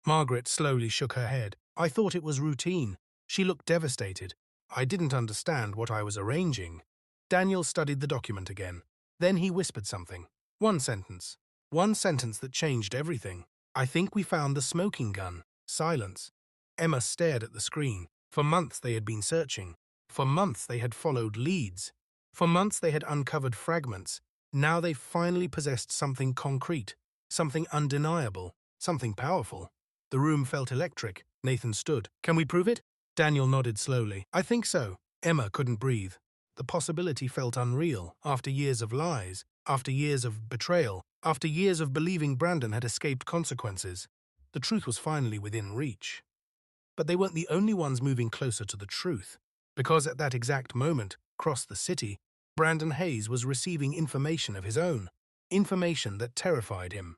Margaret slowly shook her head. I thought it was routine. She looked devastated. I didn't understand what I was arranging. Daniel studied the document again. Then he whispered something. One sentence. One sentence that changed everything. I think we found the smoking gun. Silence. Emma stared at the screen. For months they had been searching. For months they had followed leads. For months they had uncovered fragments. Now they finally possessed something concrete. Something undeniable. Something powerful. The room felt electric. Nathan stood. Can we prove it? Daniel nodded slowly. I think so. Emma couldn't breathe. The possibility felt unreal. After years of lies, after years of betrayal, after years of believing Brandon had escaped consequences, the truth was finally within reach. But they weren't the only ones moving closer to the truth, because at that exact moment, across the city, Brandon Hayes was receiving information of his own. Information that terrified him.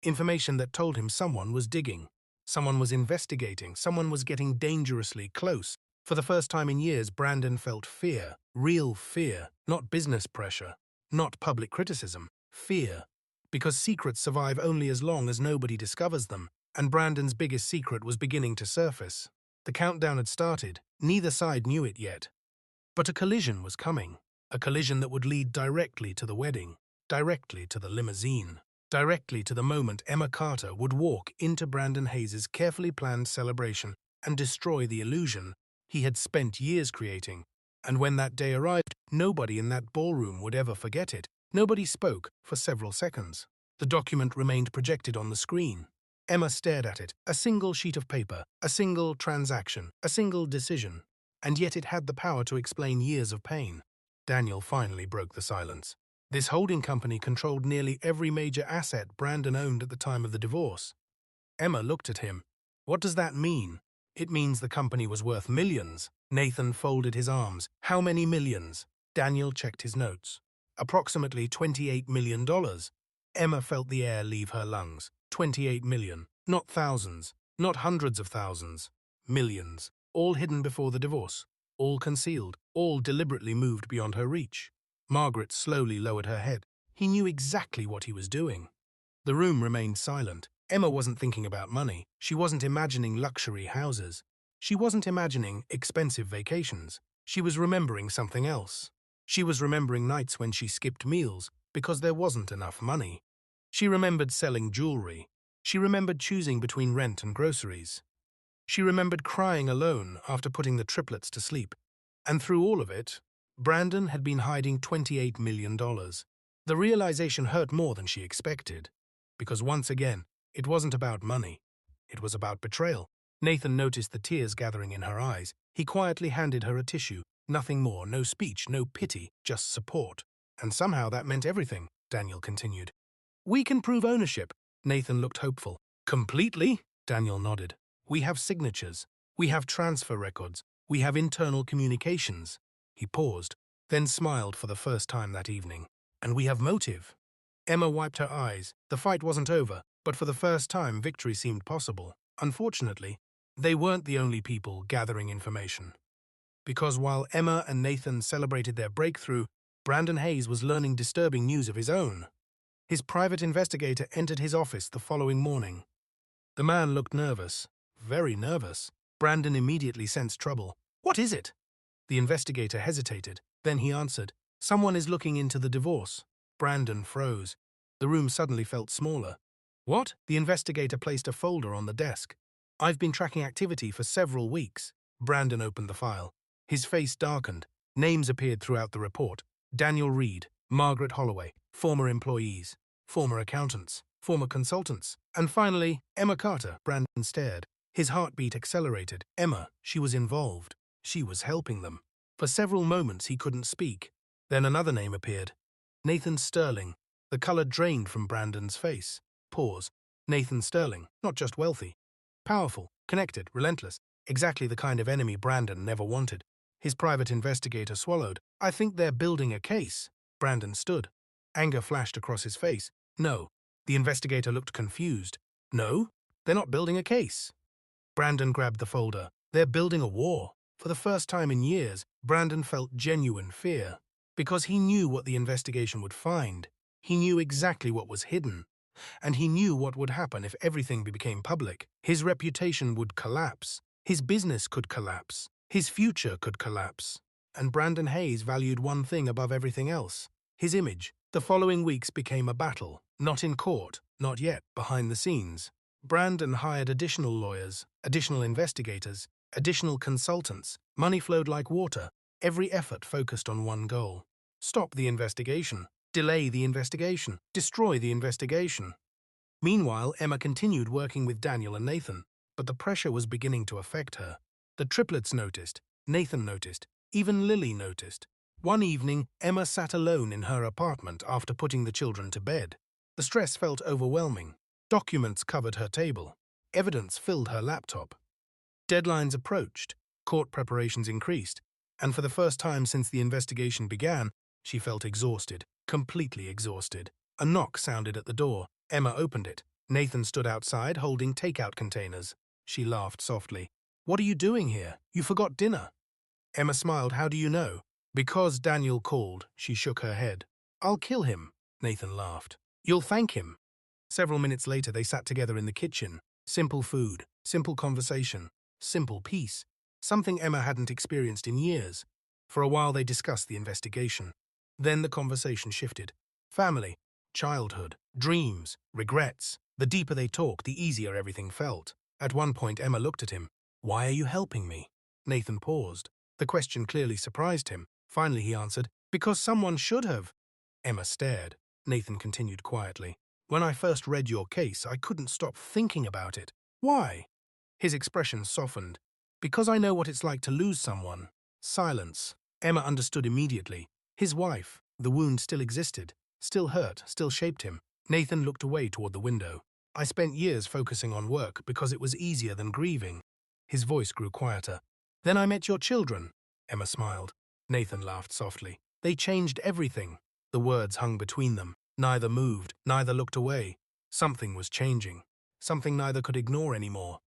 Information that told him someone was digging. Someone was investigating. Someone was getting dangerously close. For the first time in years, Brandon felt fear. Real fear. Not business pressure. Not public criticism. Fear. Because secrets survive only as long as nobody discovers them. And Brandon's biggest secret was beginning to surface. The countdown had started. Neither side knew it yet. But a collision was coming. A collision that would lead directly to the wedding. Directly to the limousine. Directly to the moment Emma Carter would walk into Brandon Hayes' carefully planned celebration and destroy the illusion he had spent years creating. And when that day arrived, nobody in that ballroom would ever forget it. Nobody spoke for several seconds. The document remained projected on the screen. Emma stared at it, a single sheet of paper, a single transaction, a single decision. And yet it had the power to explain years of pain. Daniel finally broke the silence. This holding company controlled nearly every major asset Brandon owned at the time of the divorce. Emma looked at him. What does that mean? It means the company was worth millions. Nathan folded his arms. How many millions? Daniel checked his notes. Approximately $28 million. Emma felt the air leave her lungs. 28 million. Not thousands. Not hundreds of thousands. Millions. All hidden before the divorce. All concealed. All deliberately moved beyond her reach. Margaret slowly lowered her head. He knew exactly what he was doing. The room remained silent. Emma wasn't thinking about money. She wasn't imagining luxury houses. She wasn't imagining expensive vacations. She was remembering something else. She was remembering nights when she skipped meals because there wasn't enough money. She remembered selling jewelry. She remembered choosing between rent and groceries. She remembered crying alone after putting the triplets to sleep. And through all of it, Brandon had been hiding $28 million. The realization hurt more than she expected, because once again, it wasn't about money. It was about betrayal. Nathan noticed the tears gathering in her eyes. He quietly handed her a tissue. Nothing more, no speech, no pity, just support. And somehow that meant everything, Daniel continued. We can prove ownership. Nathan looked hopeful. Completely? Daniel nodded. We have signatures. We have transfer records. We have internal communications. He paused, then smiled for the first time that evening. And we have motive. Emma wiped her eyes. The fight wasn't over, but for the first time victory seemed possible. Unfortunately, they weren't the only people gathering information. Because while Emma and Nathan celebrated their breakthrough, Brandon Hayes was learning disturbing news of his own. His private investigator entered his office the following morning. The man looked nervous, very nervous. Brandon immediately sensed trouble. What is it? The investigator hesitated. Then he answered, Someone is looking into the divorce. Brandon froze. The room suddenly felt smaller. What? The investigator placed a folder on the desk. I've been tracking activity for several weeks. Brandon opened the file. His face darkened. Names appeared throughout the report. Daniel Reed, Margaret Holloway, former employees, former accountants, former consultants, and finally, Emma Carter. Brandon stared. His heartbeat accelerated. Emma, she was involved. She was helping them. For several moments he couldn't speak. Then another name appeared. Nathan Sterling. The color drained from Brandon's face. Pause. Nathan Sterling, not just wealthy. Powerful, connected, relentless. Exactly the kind of enemy Brandon never wanted. His private investigator swallowed. I think they're building a case. Brandon stood. Anger flashed across his face. No. The investigator looked confused. No, they're not building a case. Brandon grabbed the folder. They're building a war. For the first time in years, Brandon felt genuine fear. Because he knew what the investigation would find. He knew exactly what was hidden. And he knew what would happen if everything became public. His reputation would collapse. His business could collapse. His future could collapse. And Brandon Hayes valued one thing above everything else: his image. The following weeks became a battle. Not in court, not yet, behind the scenes. Brandon hired additional lawyers, additional investigators, additional consultants. Money flowed like water. Every effort focused on one goal: stop the investigation, delay the investigation, destroy the investigation. Meanwhile, Emma continued working with Daniel and Nathan, but the pressure was beginning to affect her. The triplets noticed, Nathan noticed, even Lily noticed. One evening, Emma sat alone in her apartment after putting the children to bed. The stress felt overwhelming. Documents covered her table. Evidence filled her laptop. Deadlines approached. Court preparations increased. And for the first time since the investigation began, she felt exhausted, completely exhausted. A knock sounded at the door. Emma opened it. Nathan stood outside holding takeout containers. She laughed softly. "What are you doing here? You forgot dinner." Emma smiled. "How do you know?" "Because Daniel called." She shook her head. "I'll kill him." Nathan laughed. "You'll thank him." Several minutes later, they sat together in the kitchen. Simple food, simple conversation, simple peace. Something Emma hadn't experienced in years. For a while, they discussed the investigation. Then the conversation shifted. Family, childhood, dreams, regrets. The deeper they talked, the easier everything felt. At one point, Emma looked at him. "Why are you helping me?" Nathan paused. The question clearly surprised him. Finally, he answered, "Because someone should have." Emma stared. Nathan continued quietly. "When I first read your case, I couldn't stop thinking about it." "Why?" His expression softened. "Because I know what it's like to lose someone." Silence. Emma understood immediately. His wife. The wound still existed, still hurt, still shaped him. Nathan looked away toward the window. "I spent years focusing on work because it was easier than grieving." His voice grew quieter. "Then I met your children." Emma smiled. Nathan laughed softly. "They changed everything." The words hung between them. Neither moved, neither looked away. Something was changing. Something neither could ignore anymore.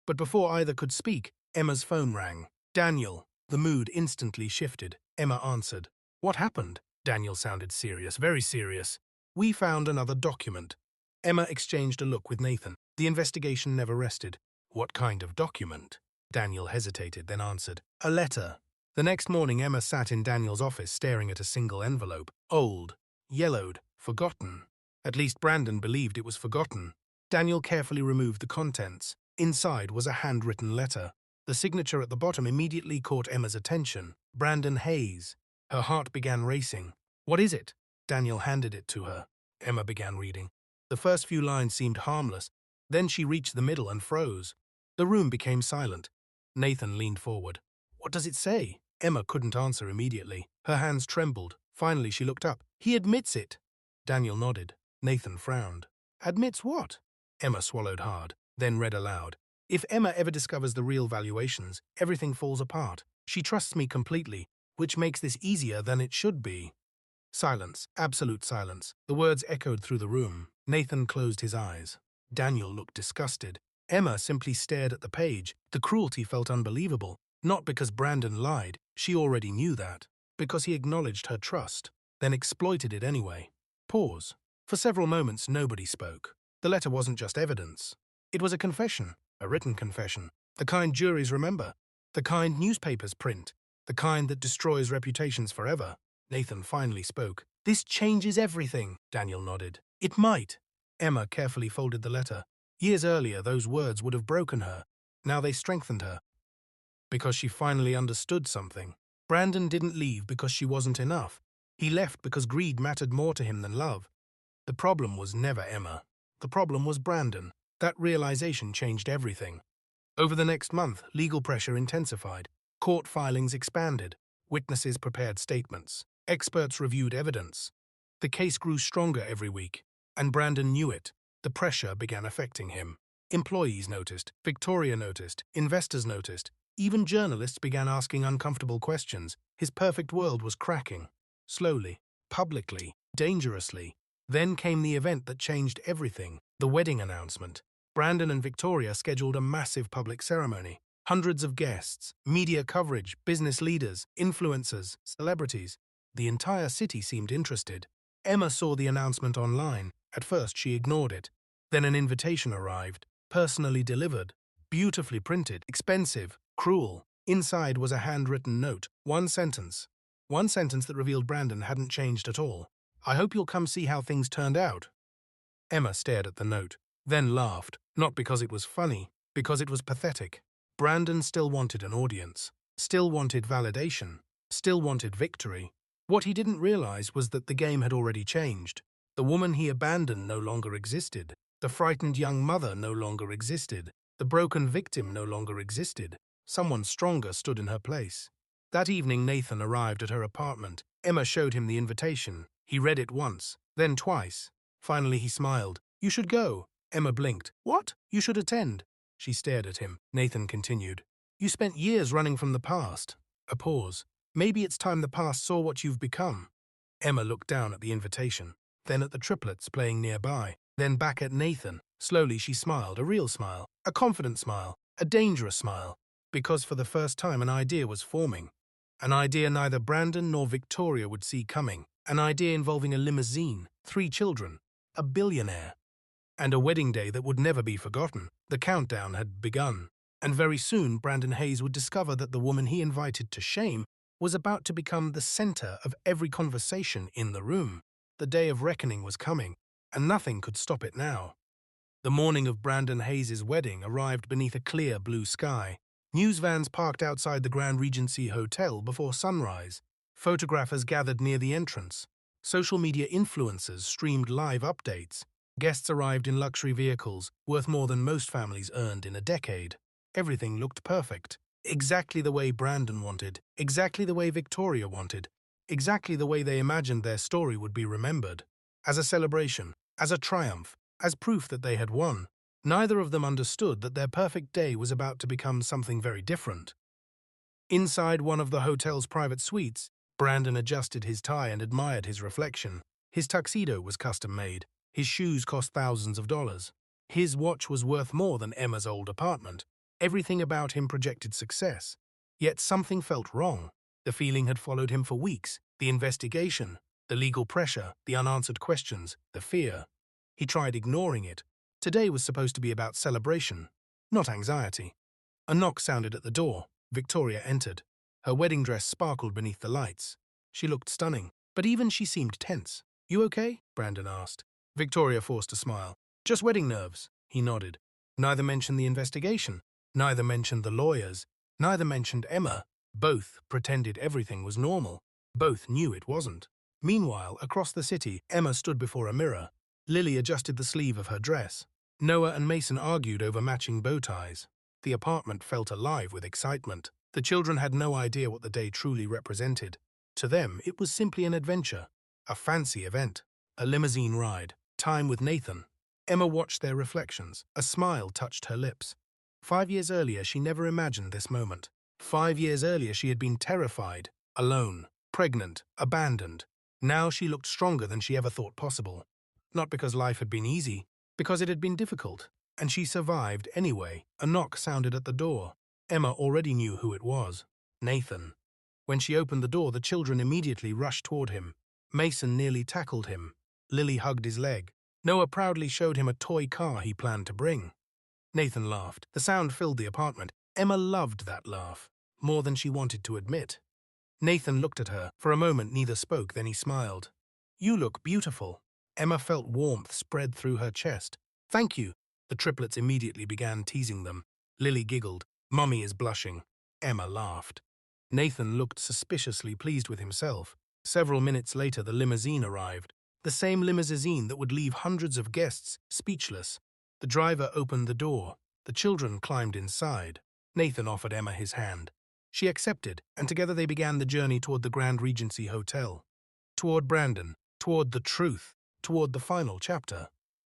But before either could speak, Emma's phone rang. "Daniel." The mood instantly shifted. Emma answered. "What happened?" Daniel sounded serious, very serious. "We found another document." Emma exchanged a look with Nathan. The investigation never rested. "What kind of document?" Daniel hesitated, then answered. "A letter." The next morning, Emma sat in Daniel's office staring at a single envelope. Old, yellowed, forgotten. At least Brandon believed it was forgotten. Daniel carefully removed the contents. Inside was a handwritten letter. The signature at the bottom immediately caught Emma's attention. Brandon Hayes. Her heart began racing. "What is it?" Daniel handed it to her. Emma began reading. The first few lines seemed harmless. Then she reached the middle and froze. The room became silent. Nathan leaned forward. "What does it say?" Emma couldn't answer immediately. Her hands trembled. Finally, she looked up. "He admits it." Daniel nodded. Nathan frowned. "Admits what?" Emma swallowed hard, then read aloud. "If Emma ever discovers the real valuations, everything falls apart. She trusts me completely, which makes this easier than it should be." Silence, absolute silence. The words echoed through the room. Nathan closed his eyes. Daniel looked disgusted. Emma simply stared at the page. The cruelty felt unbelievable. Not because Brandon lied, she already knew that. Because he acknowledged her trust, then exploited it anyway. Pause. For several moments, nobody spoke. The letter wasn't just evidence. It was a confession, a written confession. The kind juries remember. The kind newspapers print. The kind that destroys reputations forever. Nathan finally spoke. "This changes everything," Daniel nodded. "It might." Emma carefully folded the letter. Years earlier, those words would have broken her. Now they strengthened her. Because she finally understood something. Brandon didn't leave because she wasn't enough. He left because greed mattered more to him than love. The problem was never Emma. The problem was Brandon. That realization changed everything. Over the next month, legal pressure intensified. Court filings expanded. Witnesses prepared statements. Experts reviewed evidence. The case grew stronger every week, and Brandon knew it. The pressure began affecting him. Employees noticed, Victoria noticed, investors noticed, even journalists began asking uncomfortable questions. His perfect world was cracking. Slowly, publicly, dangerously. Then came the event that changed everything, the wedding announcement. Brandon and Victoria scheduled a massive public ceremony. Hundreds of guests, media coverage, business leaders, influencers, celebrities. The entire city seemed interested. Emma saw the announcement online. At first, she ignored it. Then an invitation arrived, personally delivered, beautifully printed, expensive, cruel. Inside was a handwritten note, one sentence that revealed Brandon hadn't changed at all. "I hope you'll come see how things turned out." Emma stared at the note, then laughed, not because it was funny, because it was pathetic. Brandon still wanted an audience, still wanted validation, still wanted victory. What he didn't realize was that the game had already changed. The woman he abandoned no longer existed. The frightened young mother no longer existed. The broken victim no longer existed. Someone stronger stood in her place. That evening, Nathan arrived at her apartment. Emma showed him the invitation. He read it once, then twice. Finally, he smiled. "You should go." Emma blinked. "What? You should attend." She stared at him. Nathan continued. "You spent years running from the past." A pause. "Maybe it's time the past saw what you've become." Emma looked down at the invitation, then at the triplets playing nearby, then back at Nathan. Slowly she smiled, a real smile, a confident smile, a dangerous smile, because for the first time an idea was forming. An idea neither Brandon nor Victoria would see coming. An idea involving a limousine, 3 children, a billionaire, and a wedding day that would never be forgotten. The countdown had begun, and very soon Brandon Hayes would discover that the woman he invited to shame was about to become the center of every conversation in the room. The day of reckoning was coming, and nothing could stop it now. The morning of Brandon Hayes' wedding arrived beneath a clear blue sky. News vans parked outside the Grand Regency Hotel before sunrise. Photographers gathered near the entrance. Social media influencers streamed live updates. Guests arrived in luxury vehicles, worth more than most families earned in a decade. Everything looked perfect. Exactly the way Brandon wanted, exactly the way Victoria wanted, exactly the way they imagined their story would be remembered. As a celebration, as a triumph, as proof that they had won. Neither of them understood that their perfect day was about to become something very different. Inside one of the hotel's private suites, Brandon adjusted his tie and admired his reflection. His tuxedo was custom-made. His shoes cost thousands of dollars. His watch was worth more than Emma's old apartment. Everything about him projected success. Yet something felt wrong. The feeling had followed him for weeks. The investigation, the legal pressure, the unanswered questions, the fear. He tried ignoring it. Today was supposed to be about celebration, not anxiety. A knock sounded at the door. Victoria entered. Her wedding dress sparkled beneath the lights. She looked stunning, but even she seemed tense. "You okay?" Brandon asked. Victoria forced a smile. "Just wedding nerves." He nodded. Neither mentioned the investigation. Neither mentioned the lawyers. Neither mentioned Emma. Both pretended everything was normal. Both knew it wasn't. Meanwhile, across the city, Emma stood before a mirror. Lily adjusted the sleeve of her dress. Noah and Mason argued over matching bow ties. The apartment felt alive with excitement. The children had no idea what the day truly represented. To them, it was simply an adventure, a fancy event, a limousine ride, time with Nathan. Emma watched their reflections. A smile touched her lips. 5 years earlier, she never imagined this moment. 5 years earlier, she had been terrified, alone, pregnant, abandoned. Now she looked stronger than she ever thought possible. Not because life had been easy, because it had been difficult. And she survived anyway. A knock sounded at the door. Emma already knew who it was. Nathan. When she opened the door, the children immediately rushed toward him. Mason nearly tackled him. Lily hugged his leg. Noah proudly showed him a toy car he planned to bring. Nathan laughed. The sound filled the apartment. Emma loved that laugh, more than she wanted to admit. Nathan looked at her. For a moment, neither spoke, then he smiled. "You look beautiful." Emma felt warmth spread through her chest. "Thank you." The triplets immediately began teasing them. Lily giggled. "Mummy is blushing." Emma laughed. Nathan looked suspiciously pleased with himself. Several minutes later, the limousine arrived. The same limousine that would leave hundreds of guests speechless. The driver opened the door. The children climbed inside. Nathan offered Emma his hand. She accepted, and together they began the journey toward the Grand Regency Hotel. Toward Brandon, toward the truth, toward the final chapter.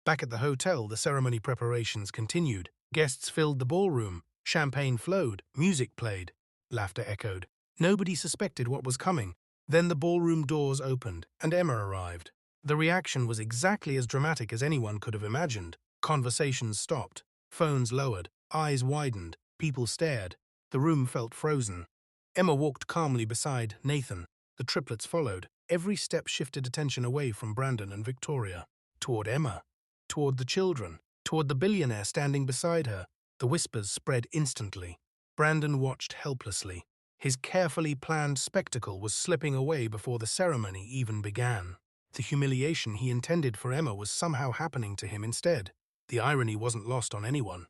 Back at the hotel, the ceremony preparations continued. Guests filled the ballroom. Champagne flowed. Music played. Laughter echoed. Nobody suspected what was coming. Then the ballroom doors opened, and Emma arrived. The reaction was exactly as dramatic as anyone could have imagined. Conversations stopped. Phones lowered. Eyes widened. People stared. The room felt frozen. Emma walked calmly beside Nathan. The triplets followed. Every step shifted attention away from Brandon and Victoria. Toward Emma. Toward the children. Toward the billionaire standing beside her. The whispers spread instantly. Brandon watched helplessly. His carefully planned spectacle was slipping away before the ceremony even began. The humiliation he intended for Emma was somehow happening to him instead. The irony wasn't lost on anyone.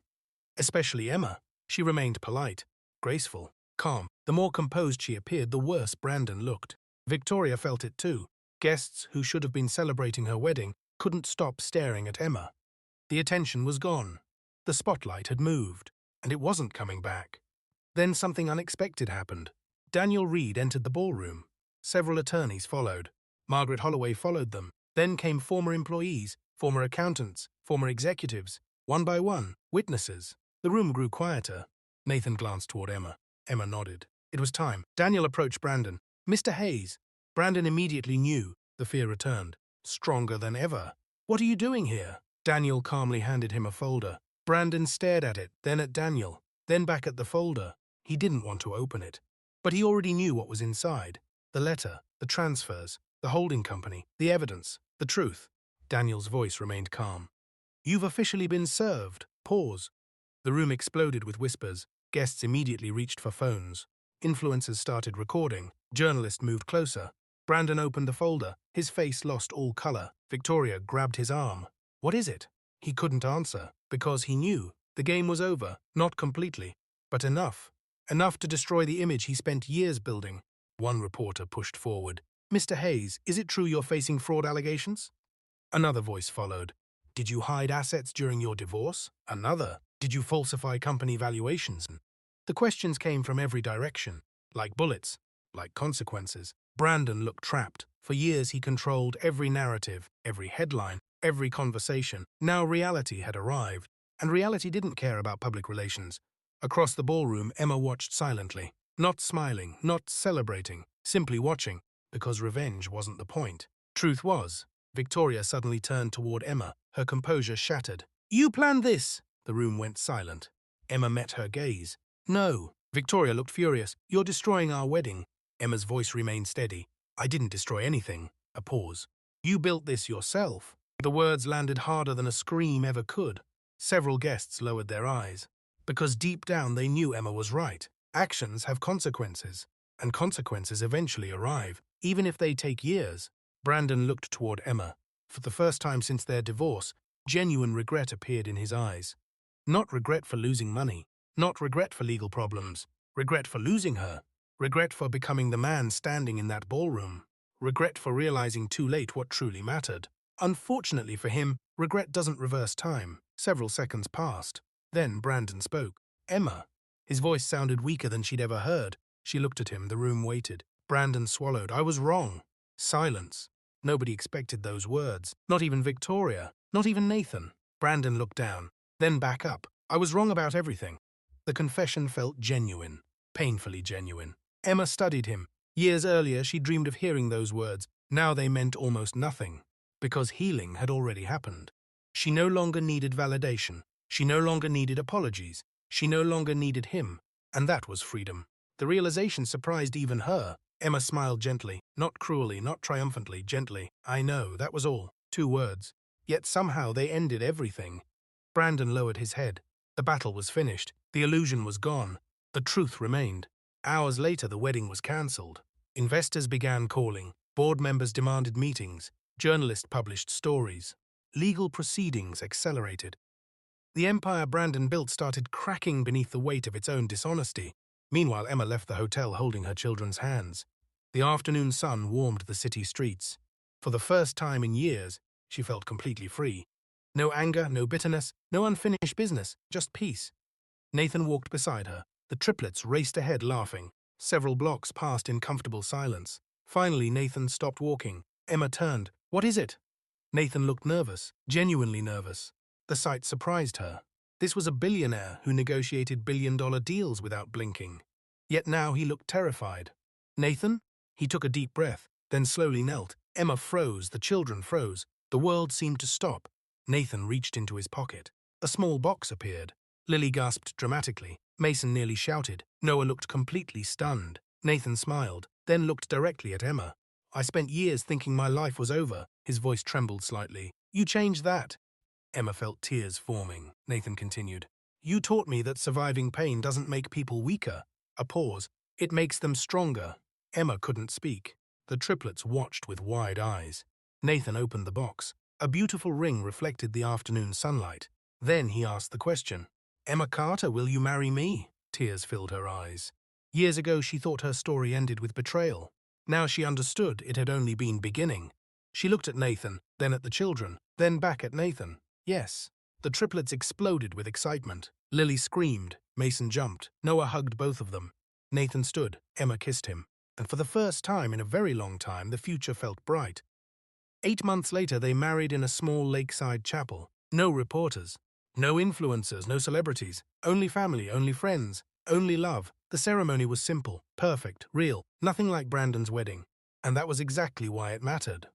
Especially Emma. She remained polite, graceful, calm. The more composed she appeared, the worse Brandon looked. Victoria felt it too. Guests who should have been celebrating her wedding couldn't stop staring at Emma. The attention was gone. The spotlight had moved, and it wasn't coming back. Then something unexpected happened. Daniel Reed entered the ballroom. Several attorneys followed. Margaret Holloway followed them. Then came former employees, former accountants, former executives, one by one, witnesses. The room grew quieter. Nathan glanced toward Emma. Emma nodded. It was time. Daniel approached Brandon. "Mr. Hayes." Brandon immediately knew. The fear returned, stronger than ever. "What are you doing here?" Daniel calmly handed him a folder. Brandon stared at it, then at Daniel, then back at the folder. He didn't want to open it. But he already knew what was inside. The letter, the transfers, the holding company, the evidence, the truth. Daniel's voice remained calm. "You've officially been served." Pause. The room exploded with whispers. Guests immediately reached for phones. Influencers started recording. Journalists moved closer. Brandon opened the folder. His face lost all color. Victoria grabbed his arm. "What is it?" He couldn't answer, because he knew. The game was over, not completely, but enough. Enough to destroy the image he spent years building. One reporter pushed forward. "Mr. Hayes, is it true you're facing fraud allegations?" Another voice followed. "Did you hide assets during your divorce?" Another. "Did you falsify company valuations?" The questions came from every direction, like bullets, like consequences. Brandon looked trapped. For years he controlled every narrative, every headline, every conversation. Now reality had arrived, and reality didn't care about public relations. Across the ballroom, Emma watched silently, not smiling, not celebrating, simply watching, because revenge wasn't the point. Truth was, Victoria suddenly turned toward Emma, her composure shattered. "You planned this!" The room went silent. Emma met her gaze. "No." Victoria looked furious. "You're destroying our wedding." Emma's voice remained steady. "I didn't destroy anything." A pause. "You built this yourself." The words landed harder than a scream ever could. Several guests lowered their eyes. Because deep down they knew Emma was right. Actions have consequences, and consequences eventually arrive, even if they take years. Brandon looked toward Emma. For the first time since their divorce, genuine regret appeared in his eyes. Not regret for losing money, not regret for legal problems, regret for losing her, regret for becoming the man standing in that ballroom, regret for realizing too late what truly mattered. Unfortunately for him, regret doesn't reverse time. Several seconds passed. Then Brandon spoke. "Emma." His voice sounded weaker than she'd ever heard. She looked at him. The room waited. Brandon swallowed. "I was wrong." Silence. Nobody expected those words. Not even Victoria. Not even Nathan. Brandon looked down, then back up. "I was wrong about everything." The confession felt genuine. Painfully genuine. Emma studied him. Years earlier, she dreamed of hearing those words. Now they meant almost nothing, because healing had already happened. She no longer needed validation. She no longer needed apologies. She no longer needed him, and that was freedom. The realization surprised even her. Emma smiled gently, not cruelly, not triumphantly, gently. "I know," that was all. 2 words. Yet somehow they ended everything. Brandon lowered his head. The battle was finished. The illusion was gone. The truth remained. Hours later, the wedding was cancelled. Investors began calling. Board members demanded meetings. Journalists published stories. Legal proceedings accelerated. The empire Brandon built started cracking beneath the weight of its own dishonesty. Meanwhile, Emma left the hotel holding her children's hands. The afternoon sun warmed the city streets. For the first time in years, she felt completely free. No anger, no bitterness, no unfinished business, just peace. Nathan walked beside her. The triplets raced ahead laughing. Several blocks passed in comfortable silence. Finally, Nathan stopped walking. Emma turned. "What is it?" Nathan looked nervous, genuinely nervous. The sight surprised her. This was a billionaire who negotiated billion-dollar deals without blinking. Yet now he looked terrified. "Nathan?" He took a deep breath, then slowly knelt. Emma froze, the children froze. The world seemed to stop. Nathan reached into his pocket. A small box appeared. Lily gasped dramatically. Mason nearly shouted. Noah looked completely stunned. Nathan smiled, then looked directly at Emma. "I spent years thinking my life was over." His voice trembled slightly. "You changed that." Emma felt tears forming. Nathan continued. "You taught me that surviving pain doesn't make people weaker." A pause. "It makes them stronger." Emma couldn't speak. The triplets watched with wide eyes. Nathan opened the box. A beautiful ring reflected the afternoon sunlight. Then he asked the question. "Emma Carter, will you marry me?" Tears filled her eyes. Years ago she thought her story ended with betrayal. Now she understood it had only been beginning. She looked at Nathan, then at the children, then back at Nathan. Yes. The triplets exploded with excitement. Lily screamed. Mason jumped. Noah hugged both of them. Nathan stood. Emma kissed him. And for the first time in a very long time, the future felt bright. 8 months later, they married in a small lakeside chapel. No reporters. No influencers, no celebrities. Only family, only friends, only love. The ceremony was simple, perfect, real, nothing like Brandon's wedding. And that was exactly why it mattered.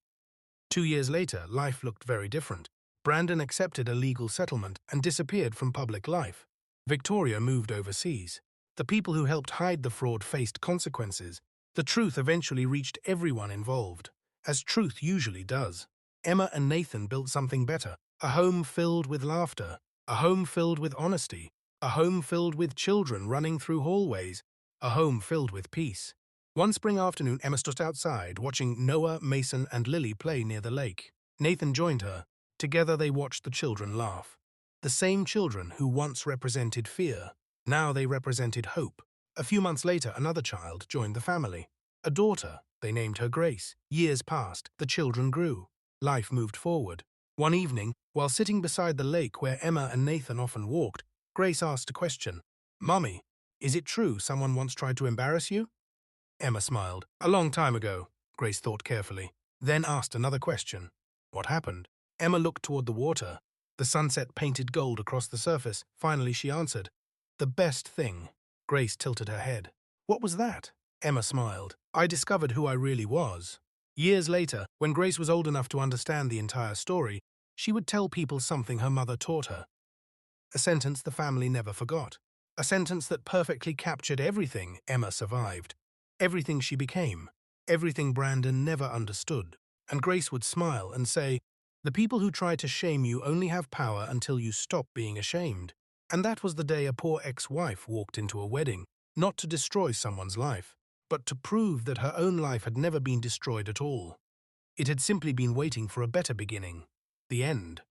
2 years later, life looked very different. Brandon accepted a legal settlement and disappeared from public life. Victoria moved overseas. The people who helped hide the fraud faced consequences. The truth eventually reached everyone involved, as truth usually does. Emma and Nathan built something better, a home filled with laughter, a home filled with honesty, a home filled with children running through hallways, a home filled with peace. One spring afternoon, Emma stood outside, watching Noah, Mason, and Lily play near the lake. Nathan joined her. Together they watched the children laugh. The same children who once represented fear, now they represented hope. A few months later, another child joined the family. A daughter. They named her Grace. Years passed. The children grew. Life moved forward. One evening, while sitting beside the lake where Emma and Nathan often walked, Grace asked a question. "Mummy, is it true someone once tried to embarrass you?" Emma smiled. "A long time ago," Grace thought carefully, then asked another question. "What happened?" Emma looked toward the water. The sunset painted gold across the surface. Finally she answered, "The best thing." Grace tilted her head. "What was that?" Emma smiled. "I discovered who I really was." Years later, when Grace was old enough to understand the entire story, she would tell people something her mother taught her. A sentence the family never forgot. A sentence that perfectly captured everything Emma survived. Everything she became. Everything Brandon never understood. And Grace would smile and say, "The people who try to shame you only have power until you stop being ashamed." And that was the day a poor ex-wife walked into a wedding, not to destroy someone's life, but to prove that her own life had never been destroyed at all. It had simply been waiting for a better beginning. The end.